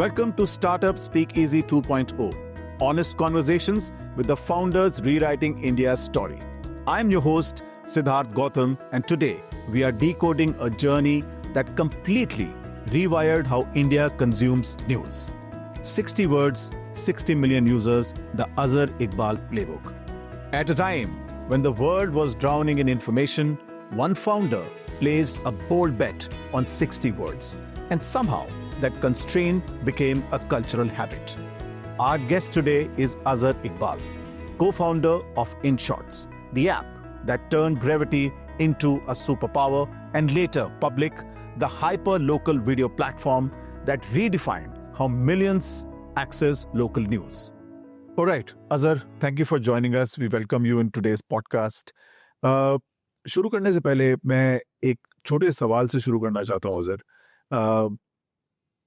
Welcome to Startup Speakeasy 2.0, honest conversations with the founders rewriting India's story. I'm your host, Siddharth Gautam, and today we are decoding a journey that completely rewired how India consumes news. 60 words, 60 million users, the Azhar Iqbal playbook. At a time when the world was drowning in information, one founder placed a bold bet on 60 words, and somehow that constraint became a cultural habit. Our guest today is Azhar Iqbal, co-founder of InShots, the app that turned brevity into a superpower, and later Public, the hyper-local video platform that redefined how millions access local news. All right, Azhar, thank you for joining us. We welcome you in today's podcast. शुरू करने से पहले मैं एक छोटे सवाल से शुरू करना चाहता हूँ अज़हर।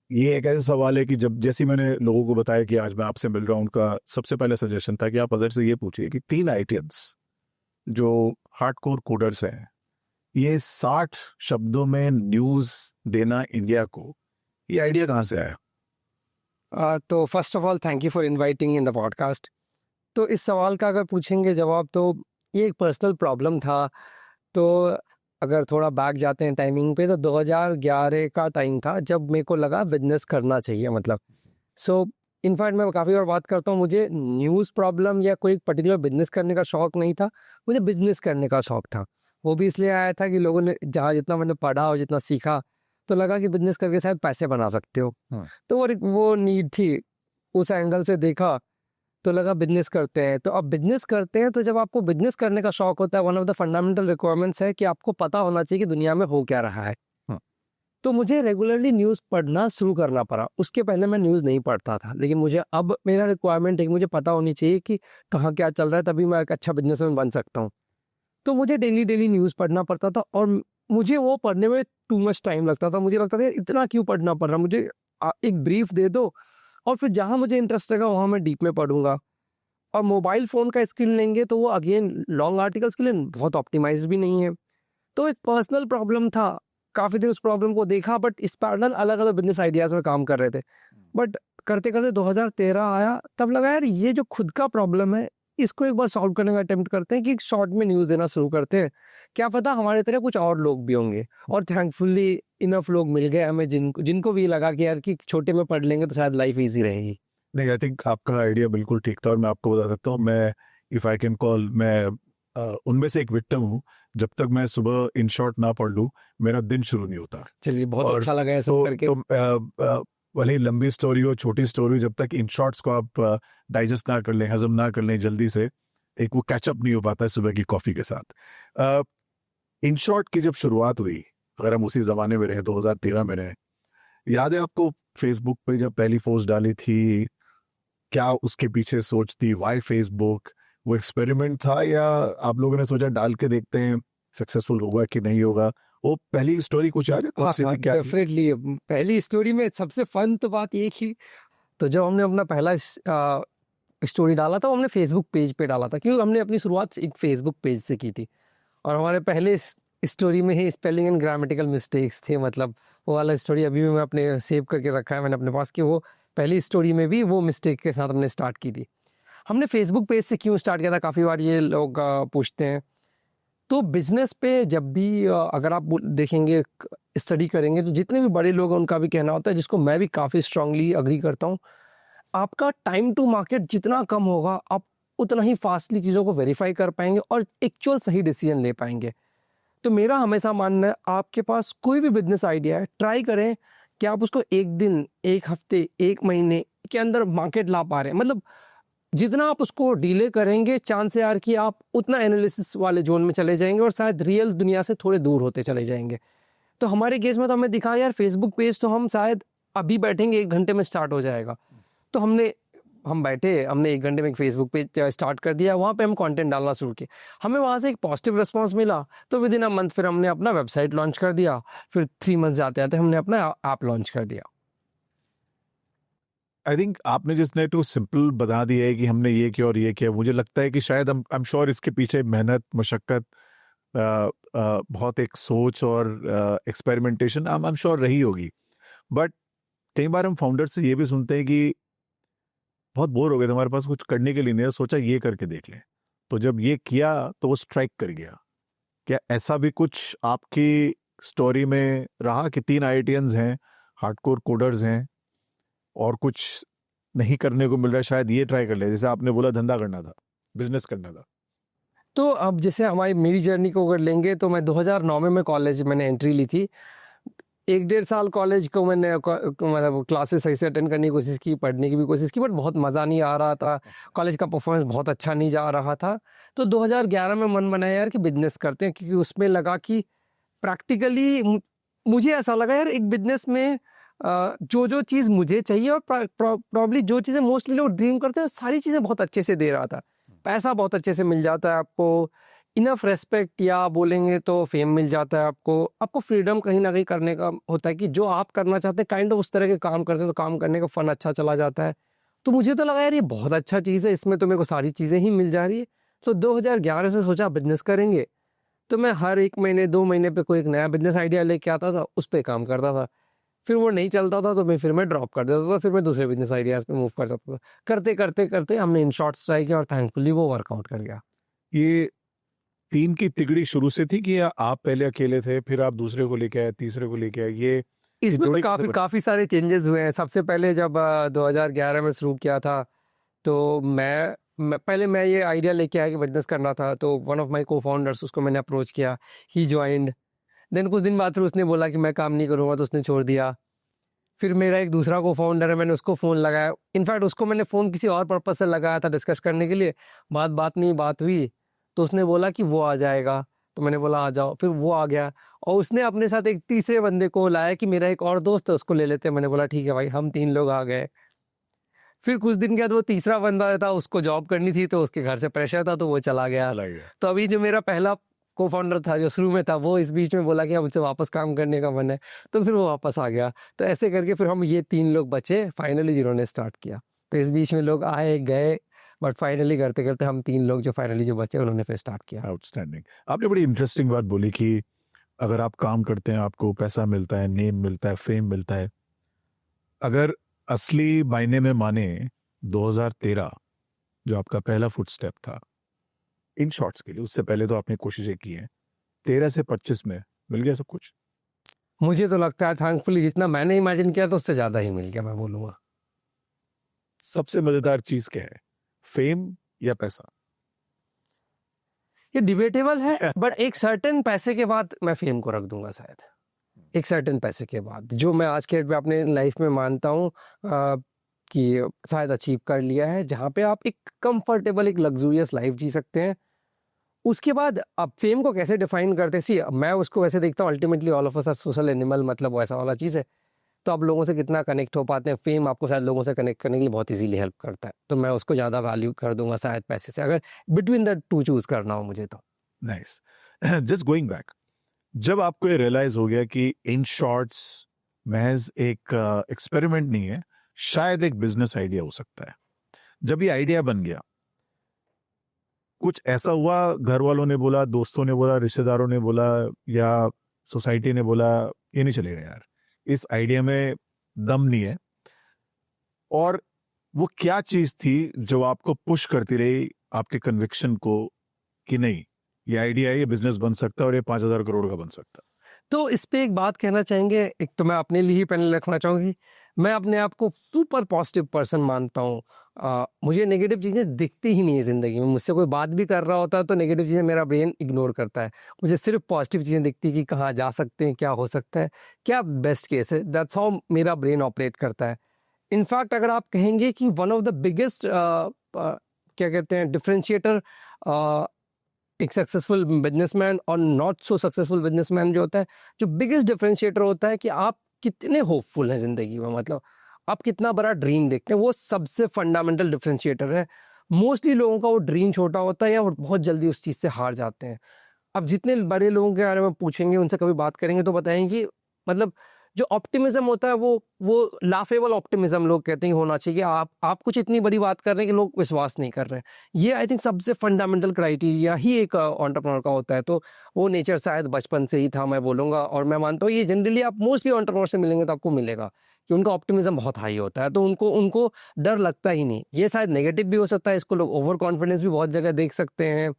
ये एक ऐसा सवाल है कि जब जैसे मैंने लोगों को बताया कि आज मैं आपसे मिल रहा हूँ, उनका सबसे पहले सजेशन था कि आप अज़हर से ये पूछिए कि 3 आइटियंस जो हार्डकोर कोडर्स हैं, ये 60 शब्दों में न्यूज़ देना इंडिया को, ये आइडिया कहाँ से आया? तो first of all thank you for inviting in the podcast. तो इस सवाल का अगर पूछेंगे जवाब, तो ये एक पर्सनल प्रॉब्लम था। तो अगर थोड़ा बैक जाते हैं टाइमिंग पे, तो 2011 का टाइम था जब मेरे को लगा बिजनेस करना चाहिए। मतलब इनफैक्ट मैं काफ़ी बार बात करता हूँ, मुझे न्यूज़ प्रॉब्लम या कोई पर्टिकुलर बिजनेस करने का शौक़ नहीं था, मुझे बिजनेस करने का शौक़ था। वो भी इसलिए आया था कि लोगों ने जहाँ जितना मैंने पढ़ा और जितना सीखा, तो लगा कि बिजनेस करके शायद पैसे बना सकते हो। तो वो नीड थी, उस एंगल से देखा तो लगा बिजनेस करते हैं। तो अब बिजनेस करते हैं, तो जब आपको बिजनेस करने का शौक होता है, one of the fundamental requirements है कि आपको पता होना चाहिए कि दुनिया में हो क्या रहा है। तो मुझे रेगुलरली न्यूज़ पढ़ना शुरू करना पड़ा। उसके पहले मैं न्यूज़ नहीं पढ़ता था, लेकिन मुझे अब मेरा रिक्वायरमेंट है कि मुझे पता होनी चाहिए कि कहाँ क्या चल रहा है, तभी मैं एक अच्छा बिजनेसमैन बन सकता हूँ। तो मुझे डेली न्यूज़ पढ़ना पड़ता था, और मुझे वो पढ़ने में टू मच टाइम लगता था। मुझे लगता था इतना क्यों पढ़ना पड़ रहा, मुझे एक ब्रीफ दे दो और फिर जहाँ मुझे इंटरेस्ट रहेगा वहाँ मैं डीप में पढ़ूंगा। और मोबाइल फ़ोन का स्क्रीन लेंगे तो वो अगेन लॉन्ग आर्टिकल्स के लिए बहुत ऑप्टिमाइज भी नहीं है। तो एक पर्सनल प्रॉब्लम था, काफ़ी दिन उस प्रॉब्लम को देखा, बट इस पैरेलल अलग अलग बिजनेस आइडियाज़ में काम कर रहे थे। बट करते करते 2013 आया, तब लगा यार ये जो खुद का प्रॉब्लम है, इसको एक बार सॉल्व करने का अटेम्प्ट करते हैं कि शॉर्ट में न्यूज़ देना शुरू करते हैं। क्या पता हमारे तरह कुछ और लोग भी होंगे। और थैंकफुली इनफ लोग मिल गए हमें जिनको भी लगा कि यार कि छोटे में पढ़ लेंगे तो शायद लाइफ ईजी रहेगी। नहीं, आई थिंक आपका आइडिया बिल्कुल ठीक था, और मैं आपको बता सकता हूँ, मैं इफ़ आई कैन कॉल, मैं उनमें से एक विक्टिम हूँ। जब तक मैं सुबह इन शॉर्ट ना पढ़ लूँ, मेरा दिन शुरू नहीं होता। चलिए, बहुत अच्छा लगा ऐसा करके। भले लंबी स्टोरी हो, छोटी स्टोरी, जब तक इन शॉर्ट्स को आप डाइजेस्ट ना कर लें, हजम ना कर लें जल्दी से, एक वो कैचअप नहीं हो पाता है सुबह की कॉफ़ी के साथ। इन शॉर्ट की जब शुरुआत हुई, अगर हम उसी ज़माने में रहे, 2013 में रहे, याद है आपको फेसबुक पे जब पहली पोस्ट डाली थी, क्या उसके पीछे सोच थी? Y Facebook? वो एक्सपेरिमेंट था या आप लोगों ने सोचा डाल के देखते हैं सक्सेसफुल होगा कि नहीं होगा? वो पहली स्टोरी कुछ याद है? क्या डेफिनेटली पहली स्टोरी में सबसे फन तो बात ये थी, तो जब हमने अपना पहला स्टोरी डाला था, वो हमने फेसबुक पेज पे डाला था, क्योंकि हमने अपनी शुरुआत एक फेसबुक पेज से की थी। और हमारे पहले स्टोरी में ही स्पेलिंग एंड ग्रामेटिकल मिस्टेक्स थे। मतलब वो वाला स्टोरी अभी भी मैं अपने सेव करके रखा है मैंने अपने पास, कि वो पहली स्टोरी में भी वो मिस्टेक के साथ हमने स्टार्ट की थी। हमने फेसबुक पेज से क्यों स्टार्ट किया था, काफ़ी बार ये लोग पूछते हैं। तो बिजनेस पे जब भी अगर आप देखेंगे, स्टडी करेंगे, तो जितने भी बड़े लोग हैं उनका भी कहना होता है, जिसको मैं भी काफ़ी स्ट्रांगली अग्री करता हूँ, आपका टाइम टू मार्केट जितना कम होगा, आप उतना ही फास्टली चीज़ों को वेरीफाई कर पाएंगे और एक्चुअल सही डिसीजन ले पाएंगे। तो मेरा हमेशा मानना है, आपके पास कोई भी बिजनेस आइडिया है, ट्राई करें कि आप उसको एक दिन, एक हफ्ते, एक महीने के अंदर मार्केट ला पा रहे हैं। मतलब जितना आप उसको डिले करेंगे, चांस है यार कि आप उतना एनालिसिस वाले जोन में चले जाएंगे और शायद रियल दुनिया से थोड़े दूर होते चले जाएंगे। तो हमारे केस में तो हमें दिखा यार, फेसबुक पेज तो हम शायद अभी बैठेंगे 1 घंटे में स्टार्ट हो जाएगा। तो हम बैठे, हमने 1 घंटे में एक फेसबुक पेज स्टार्ट कर दिया, वहाँ पे हम कंटेंट डालना शुरू किए। हमें वहाँ से एक पॉजिटिव रिस्पांस मिला, तो विद इन अ मंथ फिर हमने अपना वेबसाइट लॉन्च कर दिया। फिर 3 मंथ जाते आते हमने अपना ऐप लॉन्च कर दिया। आई थिंक आपने जिसने टू सिंपल बता दिया है कि हमने ये किया और ये किया, मुझे लगता है कि शायद आई एम श्योर इसके पीछे मेहनत, मशक्क़त, बहुत एक सोच और एक्सपेरिमेंटेशन आई एम श्योर रही होगी। बट कई बार हम फाउंडर से ये भी सुनते हैं कि बहुत बोर हो गए थे, हमारे पास कुछ करने के लिए नहीं है, सोचा ये करके देख लें। तो जब ये किया तो वो स्ट्राइक कर गया। क्या ऐसा भी कुछ आपकी स्टोरी में रहा कि 3 आईआईटियंस हैं, हार्डकोर कोडर्स हैं और कुछ नहीं करने को मिल रहा है, शायद ये ट्राई कर ले, जैसे आपने बोला धंधा करना था, बिजनेस करना था? तो अब जैसे मेरी जर्नी को अगर लेंगे तो मैं 2009 में कॉलेज मैंने एंट्री ली थी। 1-1.5 साल कॉलेज को मैंने मतलब क्लासेस सही से अटेंड करने की कोशिश की, पढ़ने की भी कोशिश की, बट बहुत मज़ा नहीं आ रहा था। कॉलेज का परफॉर्मेंस बहुत अच्छा नहीं जा रहा था। तो 2011 में मन बनाया यार कि बिजनेस करते हैं, क्योंकि उसमें लगा कि प्रैक्टिकली मुझे ऐसा लगा यार एक बिजनेस में जो चीज़ मुझे चाहिए और प्रॉब्ली जो चीज़ें मोस्टली लोग ड्रीम करते हैं सारी चीज़ें बहुत अच्छे से दे रहा था। पैसा बहुत अच्छे से मिल जाता है आपको, इनफ रेस्पेक्ट या बोलेंगे तो फेम मिल जाता है आपको फ्रीडम कहीं ना कहीं करने का होता है कि जो आप करना चाहते हैं काइंड ऑफ उस तरह के काम करते हैं तो काम करने का फन अच्छा चला जाता है। तो मुझे तो लगा यार ये बहुत अच्छा चीज़ है, इसमें तो मेरे को सारी चीज़ें ही मिल जा रही है। तो 2011 से सोचा बिजनेस करेंगे। तो मैं हर 1 महीने 2 महीने पे कोई एक नया बिजनेस आइडिया लेके आता था, उस पर काम करता था। फिर वो नहीं चलता था तो मैं ड्रॉप कर देता था, फिर मैं दूसरे बिजनेस आइडियाज़ पे मूव कर सकता था। करते करते करते हमने इन शॉर्ट्स ट्राई किया और थैंकफुली वो वर्कआउट कर गया। ये 3 की तिगड़ी शुरू से थी कि या आप पहले अकेले थे, फिर आप दूसरे को लेके आए, तीसरे को लेके आए? ये इसमें जोड़ी तो काफ़ी सारे चेंजेस हुए हैं। सबसे पहले जब 2011 में शुरू किया था तो मैं ये आइडिया लेके आया कि बिजनेस करना था, तो वन ऑफ माय को-फाउंडर्स उसको मैंने अप्रोच किया, ही जॉइंड। देन कुछ दिन बाद फिर उसने बोला कि मैं काम नहीं करूँगा, तो उसने छोड़ दिया। फिर मेरा एक दूसरा को-फाउंडर है, मैंने उसको फ़ोन लगाया। इनफैक्ट उसको मैंने फ़ोन किसी और पर्पज़ से लगाया था डिस्कस करने के लिए। बात हुई तो उसने बोला कि वो आ जाएगा, तो मैंने बोला आ जाओ। फिर वो आ गया और उसने अपने साथ एक तीसरे बंदे को लाया कि मेरा एक और दोस्त है उसको ले लेते हैं। मैंने बोला ठीक है भाई, हम 3 लोग आ गए। फिर कुछ दिन के बाद वो तीसरा बंदा था, उसको जॉब करनी थी तो उसके घर से प्रेशर था तो वो चला गया। तो अभी जो मेरा पहला को-फाउंडर था जो शुरू में था, वो इस बीच में बोला कि अब मुझसे वापस काम करने का मन है, तो फिर वो वापस आ गया। तो ऐसे करके फिर हम ये 3 लोग बचे फाइनली जिन्होंने स्टार्ट किया। तो इस बीच में लोग आए गए, बट फाइनली करते-करते हम 3 लोग जो फाइनली जो बचे उन्होंने फिर स्टार्ट किया। आउटस्टैंडिंग। आपने बड़ी इंटरेस्टिंग बात बोली कि अगर आप काम करते हैं आपको पैसा मिलता है, नेम मिलता है, फेम मिलता है। अगर असली मायने में माने 2013 जो आपका पहला फुटस्टेप था इन शॉर्ट्स के लिए, उससे पहले तो आपने कोशिशें की हैं, 13 से 25 में मिल गया सब कुछ? मुझे तो लगता है थैंकफुली जितना मैंने इमेजिन किया था उससे ज़्यादा ही मिल गया, मैं बोलूँगा। सबसे मजेदार चीज क्या है, फेम या पैसा? ये डिबेटेबल है, बट एक सर्टेन पैसे के बाद मैं फेम को रख दूंगा शायद। एक सर्टेन पैसे के बाद जो मैं आज के डेट में अपने लाइफ में मानता हूँ कि शायद अचीव कर लिया है, जहाँ पे आप एक कंफर्टेबल एक लग्जूरियस लाइफ जी सकते हैं। उसके बाद आप फेम को कैसे डिफाइन करते हैं, सी मैं उसको वैसे देखता हूँ ultimately all of us are social animal, मतलब वैसा वाला चीज़ है। तो आप लोगों से कितना कनेक्ट हो पाते हैं, फेम आपको शायद लोगों से कनेक्ट करने के लिए बहुत इजीली हेल्प करता है। तो मैं उसको ज़्यादा वैल्यू कर दूंगा शायद पैसे से, अगर बिटवीन द टू चूज करना हो मुझे तो। नाइस। जस्ट गोइंग बैक, जब आपको ये रियलाइज हो गया कि इन शॉर्ट्स महज एक एक्सपेरिमेंट नहीं है, शायद एक बिजनेस आइडिया हो सकता है, जब ये आइडिया बन गया, कुछ ऐसा हुआ, घर वालों ने बोला, दोस्तों ने बोला, रिश्तेदारों ने बोला या सोसाइटी ने बोला ये नहीं चलेगा यार, इस आइडिया में दम नहीं है? और वो क्या चीज थी जो आपको पुश करती रही आपके कन्विक्शन को कि नहीं, ये आइडिया है, ये बिजनेस बन सकता है और ये 5,000 करोड़ का बन सकता है? तो इस पे एक बात कहना चाहेंगे, एक तो मैं अपने लिए ही पैनल रखना चाहूँगी, मैं अपने आप को सुपर पॉजिटिव पर्सन मानता हूँ। मुझे नेगेटिव चीज़ें दिखती ही नहीं है ज़िंदगी में। मुझसे कोई बात भी कर रहा होता है तो नेगेटिव चीज़ें मेरा ब्रेन इग्नोर करता है। मुझे सिर्फ पॉजिटिव चीज़ें दिखती है कि कहाँ जा सकते हैं, क्या हो सकता है, क्या बेस्ट केस है। दैट्स हाउ मेरा ब्रेन ऑपरेट करता है। इनफैक्ट अगर आप कहेंगे कि वन ऑफ द बिगेस्ट क्या कहते हैं डिफरेंशिएटर एक सक्सेसफुल बिजनेसमैन और नॉट सो सक्सेसफुल बिजनेसमैन जो होता है, जो बिगेस्ट डिफरेंशिएटर होता है कि आप कितने होपफुल हैं ज़िंदगी में, मतलब आप कितना बड़ा ड्रीम देखते हैं, वो सबसे फंडामेंटल डिफरेंशिएटर है। मोस्टली लोगों का वो ड्रीम छोटा होता है या वो बहुत जल्दी उस चीज़ से हार जाते हैं। अब जितने बड़े लोगों के बारे में पूछेंगे, उनसे कभी बात करेंगे तो बताएंगे कि मतलब जो ऑप्टिमिज्म होता है वो लाफेबल ऑप्टिमिज्म लोग कहते हैं होना चाहिए। आप कुछ इतनी बड़ी बात कर रहे हैं कि लोग विश्वास नहीं कर रहे हैं। ये आई थिंक सबसे फंडामेंटल क्राइटेरिया ही एक एंटरप्रेन्योर का होता है। तो वो नेचर शायद बचपन से ही था मैं बोलूँगा, और मैं मानता हूँ ये जनरली आप मोस्टली एंटरप्रेन्योर से मिलेंगे तो आपको मिलेगा कि उनका ऑप्टिमिज्म बहुत हाई होता है, तो उनको डर लगता ही नहीं। ये शायद नेगेटिव भी हो सकता है, इसको लोग ओवर कॉन्फिडेंस भी बहुत जगह देख सकते हैं।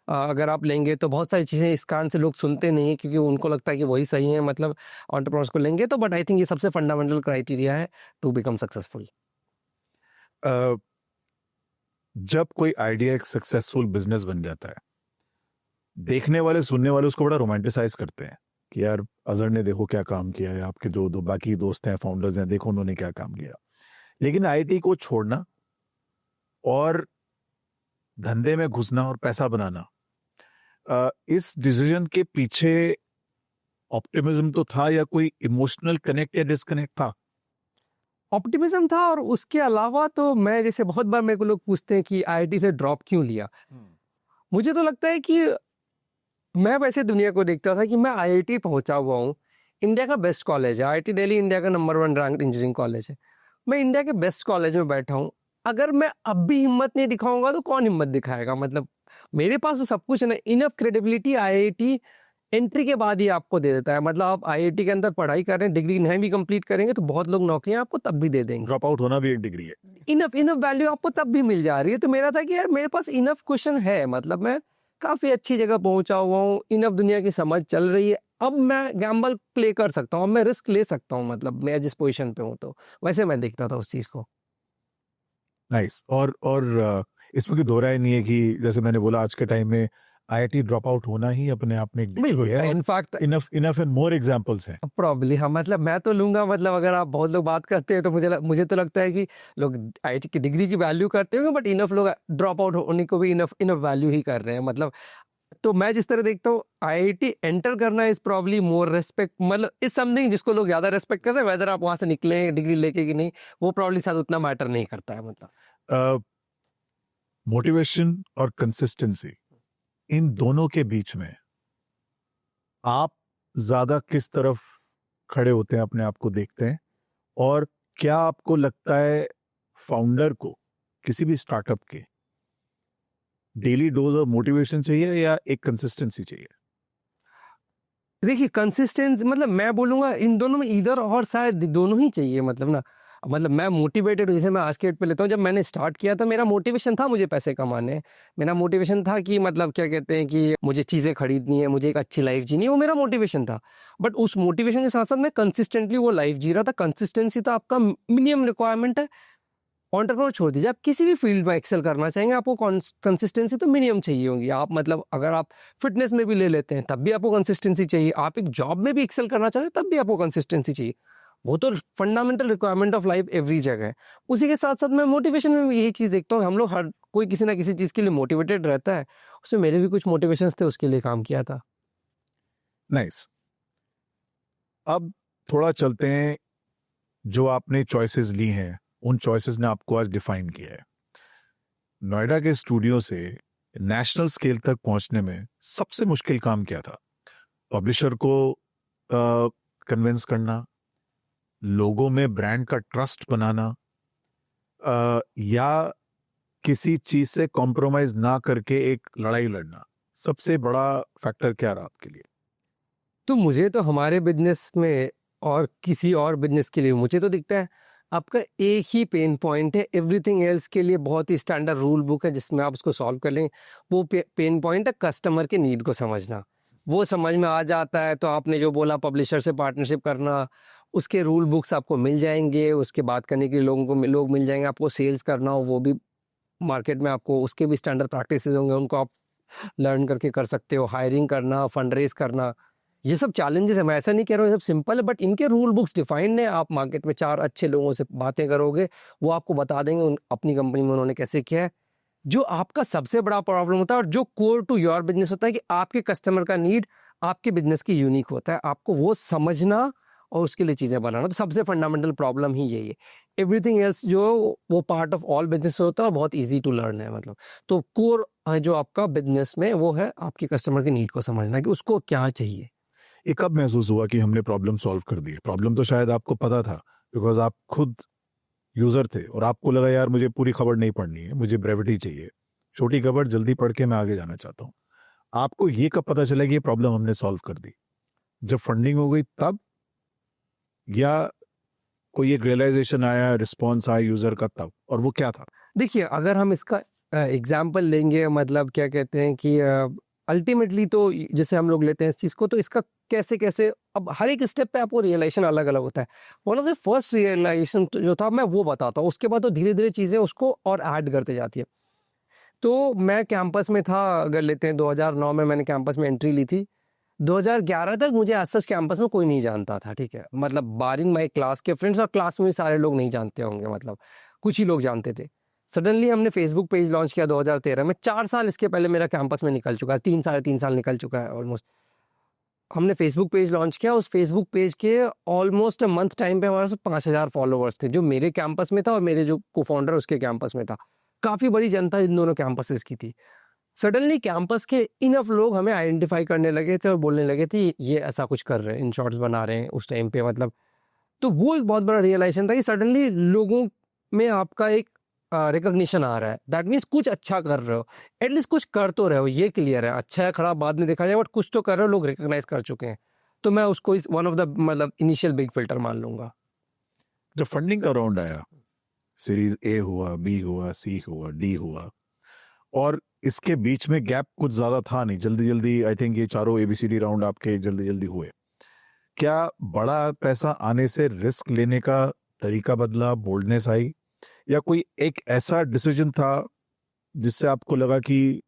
अगर आप लेंगे तो बहुत सारी चीज़ें इस कारण से लोग सुनते नहीं, क्योंकि उनको लगता है कि वही सही है, मतलब एंटरप्रेन्योर्स को लेंगे तो। बट आई थिंक ये सबसे फंडामेंटल क्राइटेरिया है टू बिकम सक्सेसफुल। अ, जब कोई आइडिया एक सक्सेसफुल बिजनेस बन जाता है, देखने वाले सुनने वाले उसको बड़ा रोमांटिसाइज करते हैं कि यार अजहर ने देखो क्या काम किया है, आपके जो दो बाकी दोस्त हैं फाउंडर्स हैं देखो उन्होंने क्या काम किया। लेकिन आईटी को छोड़ना और धंधे में घुसना और पैसा बनाना, इस डिसीजन के पीछे ऑप्टिमिज्म तो था या कोई इमोशनल कनेक्ट या डिस्कनेक्ट था? ऑप्टिमिज्म था, और उसके अलावा तो मैं जैसे बहुत बार मेरे को लोग पूछते हैं कि आईआईटी से ड्रॉप क्यों लिया। मुझे तो लगता है कि मैं वैसे दुनिया को देखता था कि मैं आईआईटी पहुंचा हुआ हूँ, इंडिया का बेस्ट कॉलेज है आईआईटी दिल्ली, इंडिया का नंबर 1 रैंक इंजीनियरिंग कॉलेज है। मैं इंडिया के बेस्ट कॉलेज में बैठा हूँ, अगर मैं अब भी हिम्मत नहीं दिखाऊंगा तो कौन हिम्मत दिखाएगा? मतलब मेरे पास तो सब कुछ है ना, इनफ क्रेडिबिलिटी आईआईटी एंट्री के बाद ही आपको दे देता है। मतलब आप आईआईटी के अंदर पढ़ाई कर रहे हैं, डिग्री नहीं भी कंप्लीट करेंगे तो बहुत लोग नौकरियां आपको तब भी दे देंगे। ड्रॉप आउट होना भी एक डिग्री है। इनफ वैल्यू आपको तब भी मिल जा रही है। तो मेरा था कि यार मेरे पास इनफ क्वेश्चन है, मतलब मैं काफ़ी अच्छी जगह पहुंचा हुआ हूँ, इनफ दुनिया की समझ चल रही है, अब मैं गैम्बल प्ले कर सकता हूँ, मैं रिस्क ले सकता हूँ। मतलब मैं जिस पोजीशन पे हूँ, तो वैसे मैं देखता था उस चीज़ को। नाइस। और इसमें कोई दो राय नहीं है कि जैसे मैंने बोला आज के टाइम में आईआईटी ड्रॉप आउट होना ही अपने आप में एक डिग्री है। In fact enough and more examples हैं। प्रॉब्ली हाँ, मतलब मैं तो लूंगा, मतलब अगर आप बहुत लोग बात करते हैं तो मुझे तो लगता है कि लोग आईआईटी की डिग्री की वैल्यू करते होंगे, बट इनफ लोग ड्रॉप आउट होने को भी इनफ वैल्यू ही कर रहे हैं। मतलब तो मैं जिस तरह देखता हूँ आईआईटी एंटर करना इज प्रॉब्ली मोर रेस्पेक्ट, मतलब इज समथिंग जिसको लोग ज्यादा रेस्पेक्ट करते हैं। वेदर आप वहां से निकले डिग्री लेके कि नहीं, वो प्रॉब्ली शायद उतना मैटर नहीं करता है। मतलब मोटिवेशन और कंसिस्टेंसी, इन दोनों के बीच में आप ज्यादा किस तरफ खड़े होते हैं, अपने आप को देखते हैं? और क्या आपको लगता है फाउंडर को किसी भी स्टार्टअप के डेली डोज ऑफ मोटिवेशन चाहिए या एक कंसिस्टेंसी चाहिए? देखिए कंसिस्टेंस, मतलब मैं बोलूँगा इन दोनों में इधर और शायद दोनों ही चाहिए। मतलब ना, मतलब मैं मोटिवेटेड हूँ, जैसे मैं आज के डेट पे लेता हूँ, जब मैंने स्टार्ट किया था मेरा मोटिवेशन था मुझे पैसे कमाने, मेरा मोटिवेशन था कि मतलब क्या कहते हैं कि मुझे चीज़ें खरीदनी है, मुझे एक अच्छी लाइफ जीनी है, वो मेरा मोटिवेशन था। बट उस मोटिवेशन के साथ साथ मैं कंसिस्टेंटली वो लाइफ जी रहा था। कंसिस्टेंसी तो आपका मिनिमम रिक्वायरमेंट है। एंटरप्रेन्योर छोड़ दीजिए, आप किसी भी फील्ड में एक्सेल करना चाहेंगे आपको कंसिस्टेंसी तो मिनिमम चाहिए होगी। आप मतलब अगर आप फिटनेस में भी ले लेते हैं तब भी आपको कंसिस्टेंसी चाहिए, आप एक जॉब में भी एक्सेल करना चाहते हैं तब भी आपको कंसिस्टेंसी चाहिए। वो तो fundamental requirement of life every जगह है। उसी के साथ साथ मैं मोटिवेशन में भी यही चीज़ देखता हूँ, हम लोग हर कोई किसी ना किसी चीज़ के लिए मोटिवेटेड रहता है। उसमें मेरे भी कुछ मोटिवेशंस थे, उसके लिए काम किया था। नाइस। अब थोड़ा चलते हैं, जो आपने चॉइसेस ली हैं उन चॉइसेस ने आपको आज डिफाइन किया है। नोएडा के स्टूडियो से नेशनल स्केल तक पहुंचने में सबसे मुश्किल काम क्या था? पब्लिशर को कन्विंस करना, लोगों में ब्रांड का ट्रस्ट बनाना, या किसी चीज से कॉम्प्रोमाइज ना करके एक लड़ाई लड़ना? सबसे बड़ा फैक्टर क्या रहा आपके लिए? तो मुझे तो हमारे बिजनेस में और किसी और बिजनेस के लिए मुझे तो दिखता है आपका एक ही पेन पॉइंट है, एवरीथिंग एल्स के लिए बहुत ही स्टैंडर्ड रूल बुक है जिसमें आप उसको सॉल्व कर लें। वो पेन पॉइंट है कस्टमर के नीड को समझना। वो समझ में आ जाता है तो आपने जो बोला पब्लिशर से पार्टनरशिप करना, उसके रूल बुक्स आपको मिल जाएंगे, उसके बात करने के लिए लोग मिल जाएंगे। आपको सेल्स करना हो वो भी मार्केट में आपको उसके भी स्टैंडर्ड प्रैक्टिसेस होंगे, उनको आप लर्न करके कर सकते हो। हायरिंग करना, फंड रेज करना, ये सब चैलेंजेस है। मैं ऐसा नहीं कह रहा हूँ ये सब सिंपल है, बट इनके रूल बुक्स डिफाइंड है। आप मार्केट में 4 अच्छे लोगों से बातें करोगे, वो आपको बता देंगे अपनी कंपनी में उन्होंने कैसे किया है। जो आपका सबसे बड़ा प्रॉब्लम होता है और जो कोर टू योर बिजनेस होता है कि आपके कस्टमर का नीड आपके बिजनेस की यूनिक होता है, आपको वो समझना और उसके लिए चीज़ें बनाना। तो सबसे फंडामेंटल प्रॉब्लम ही यही है। एवरीथिंग एल्स जो वो पार्ट ऑफ ऑल बिजनेस होता है, बहुत ईजी टू लर्न है। मतलब तो कोर जो आपका बिजनेस में वो है आपके कस्टमर के नीड को समझना कि उसको क्या चाहिए। ये कब महसूस हुआ कि हमने प्रॉब्लम सॉल्व कर दी? प्रॉब्लम तो शायद आपको पता था, बिकॉज आप खुद यूजर थे और आपको लगा यार मुझे पूरी खबर नहीं पढ़नी है, मुझे ब्रेविटी चाहिए, छोटी खबर जल्दी पढ़ के मैं आगे जाना चाहता हूँ। आपको ये कब पता चला कि ये प्रॉब्लम हमने सॉल्व कर दी? जब फंडिंग हो गई तब, या कोई एक रियलाइजेशन आया, रिस्पॉन्स आया यूजर का तब, और वो क्या था? देखिए, अगर हम इसका एग्जाम्पल लेंगे, मतलब क्या कहते हैं कि अल्टीमेटली तो जैसे हम लोग लेते हैं इस चीज़ को, तो इसका कैसे कैसे अब हर एक स्टेप पे आपको रियलाइजेशन अलग अलग होता है। One of the first realisation जो था मैं वो बताता हूँ, उसके बाद तो धीरे धीरे चीज़ें उसको और ऐड करते जाती है। तो मैं कैंपस में था, अगर लेते हैं 2009 में मैंने कैंपस में एंट्री ली थी। 2011 तक मुझे आज सच कैंपस में कोई नहीं जानता था, ठीक है, मतलब बारिंग माई क्लास के फ्रेंड्स, और क्लास में सारे लोग नहीं जानते होंगे, मतलब कुछ ही लोग जानते थे। सडनली हमने फेसबुक पेज लॉन्च किया 2013 में। 4 साल इसके पहले मेरा कैंपस में निकल चुका है, 3 साढ़े 3 साल निकल चुका है ऑलमोस्ट। हमने फेसबुक पेज लॉन्च किया, उस फेसबुक पेज के ऑलमोस्ट मंथ टाइम पे हमारे पास 5000 फॉलोअर्स थे, जो मेरे कैंपस में था और मेरे जो को फाउंडर उसके कैंपस में था। काफ़ी बड़ी जनता इन दोनों कैंपसेस की थी। सडनली कैंपस के इनफ लोग हमें आइडेंटिफाई करने लगे थे और बोलने लगे थे ये ऐसा कुछ कर रहे हैं, इन शॉर्ट्स बना रहे हैं उस टाइम पे, मतलब। तो वो एक बहुत बड़ा रियलाइजेशन था कि सडनली लोगों में आपका एक रिकॉग्निशन आ रहा है। दैट मीन्स कुछ अच्छा कर रहे हो, एटलीस्ट कुछ कर तो रहे हो, ये क्लियर है। अच्छा है खराब बाद में देखा जाए, बट कुछ तो कर रहे हो, लोग रिकॉग्नाइज कर चुके हैं। तो मैं उसको इस वन ऑफ द मतलब इनिशियल बिग फिल्टर मान लूंगा। जब फंडिंग का राउंड आया, सीरीज ए हुआ, बी हुआ, सी हुआ, डी हुआ, और इसके बीच में गैप कुछ ज्यादा था नहीं, जल्दी जल्दी आई थिंक ये चारों एबीसीडी राउंड आपके जल्दी जल्दी हुए। क्या बड़ा पैसा आने से रिस्क लेने का तरीका बदला, बोल्डनेस आई, या कोई एक ऐसा डिसीजन था जिससे आपको लगा कि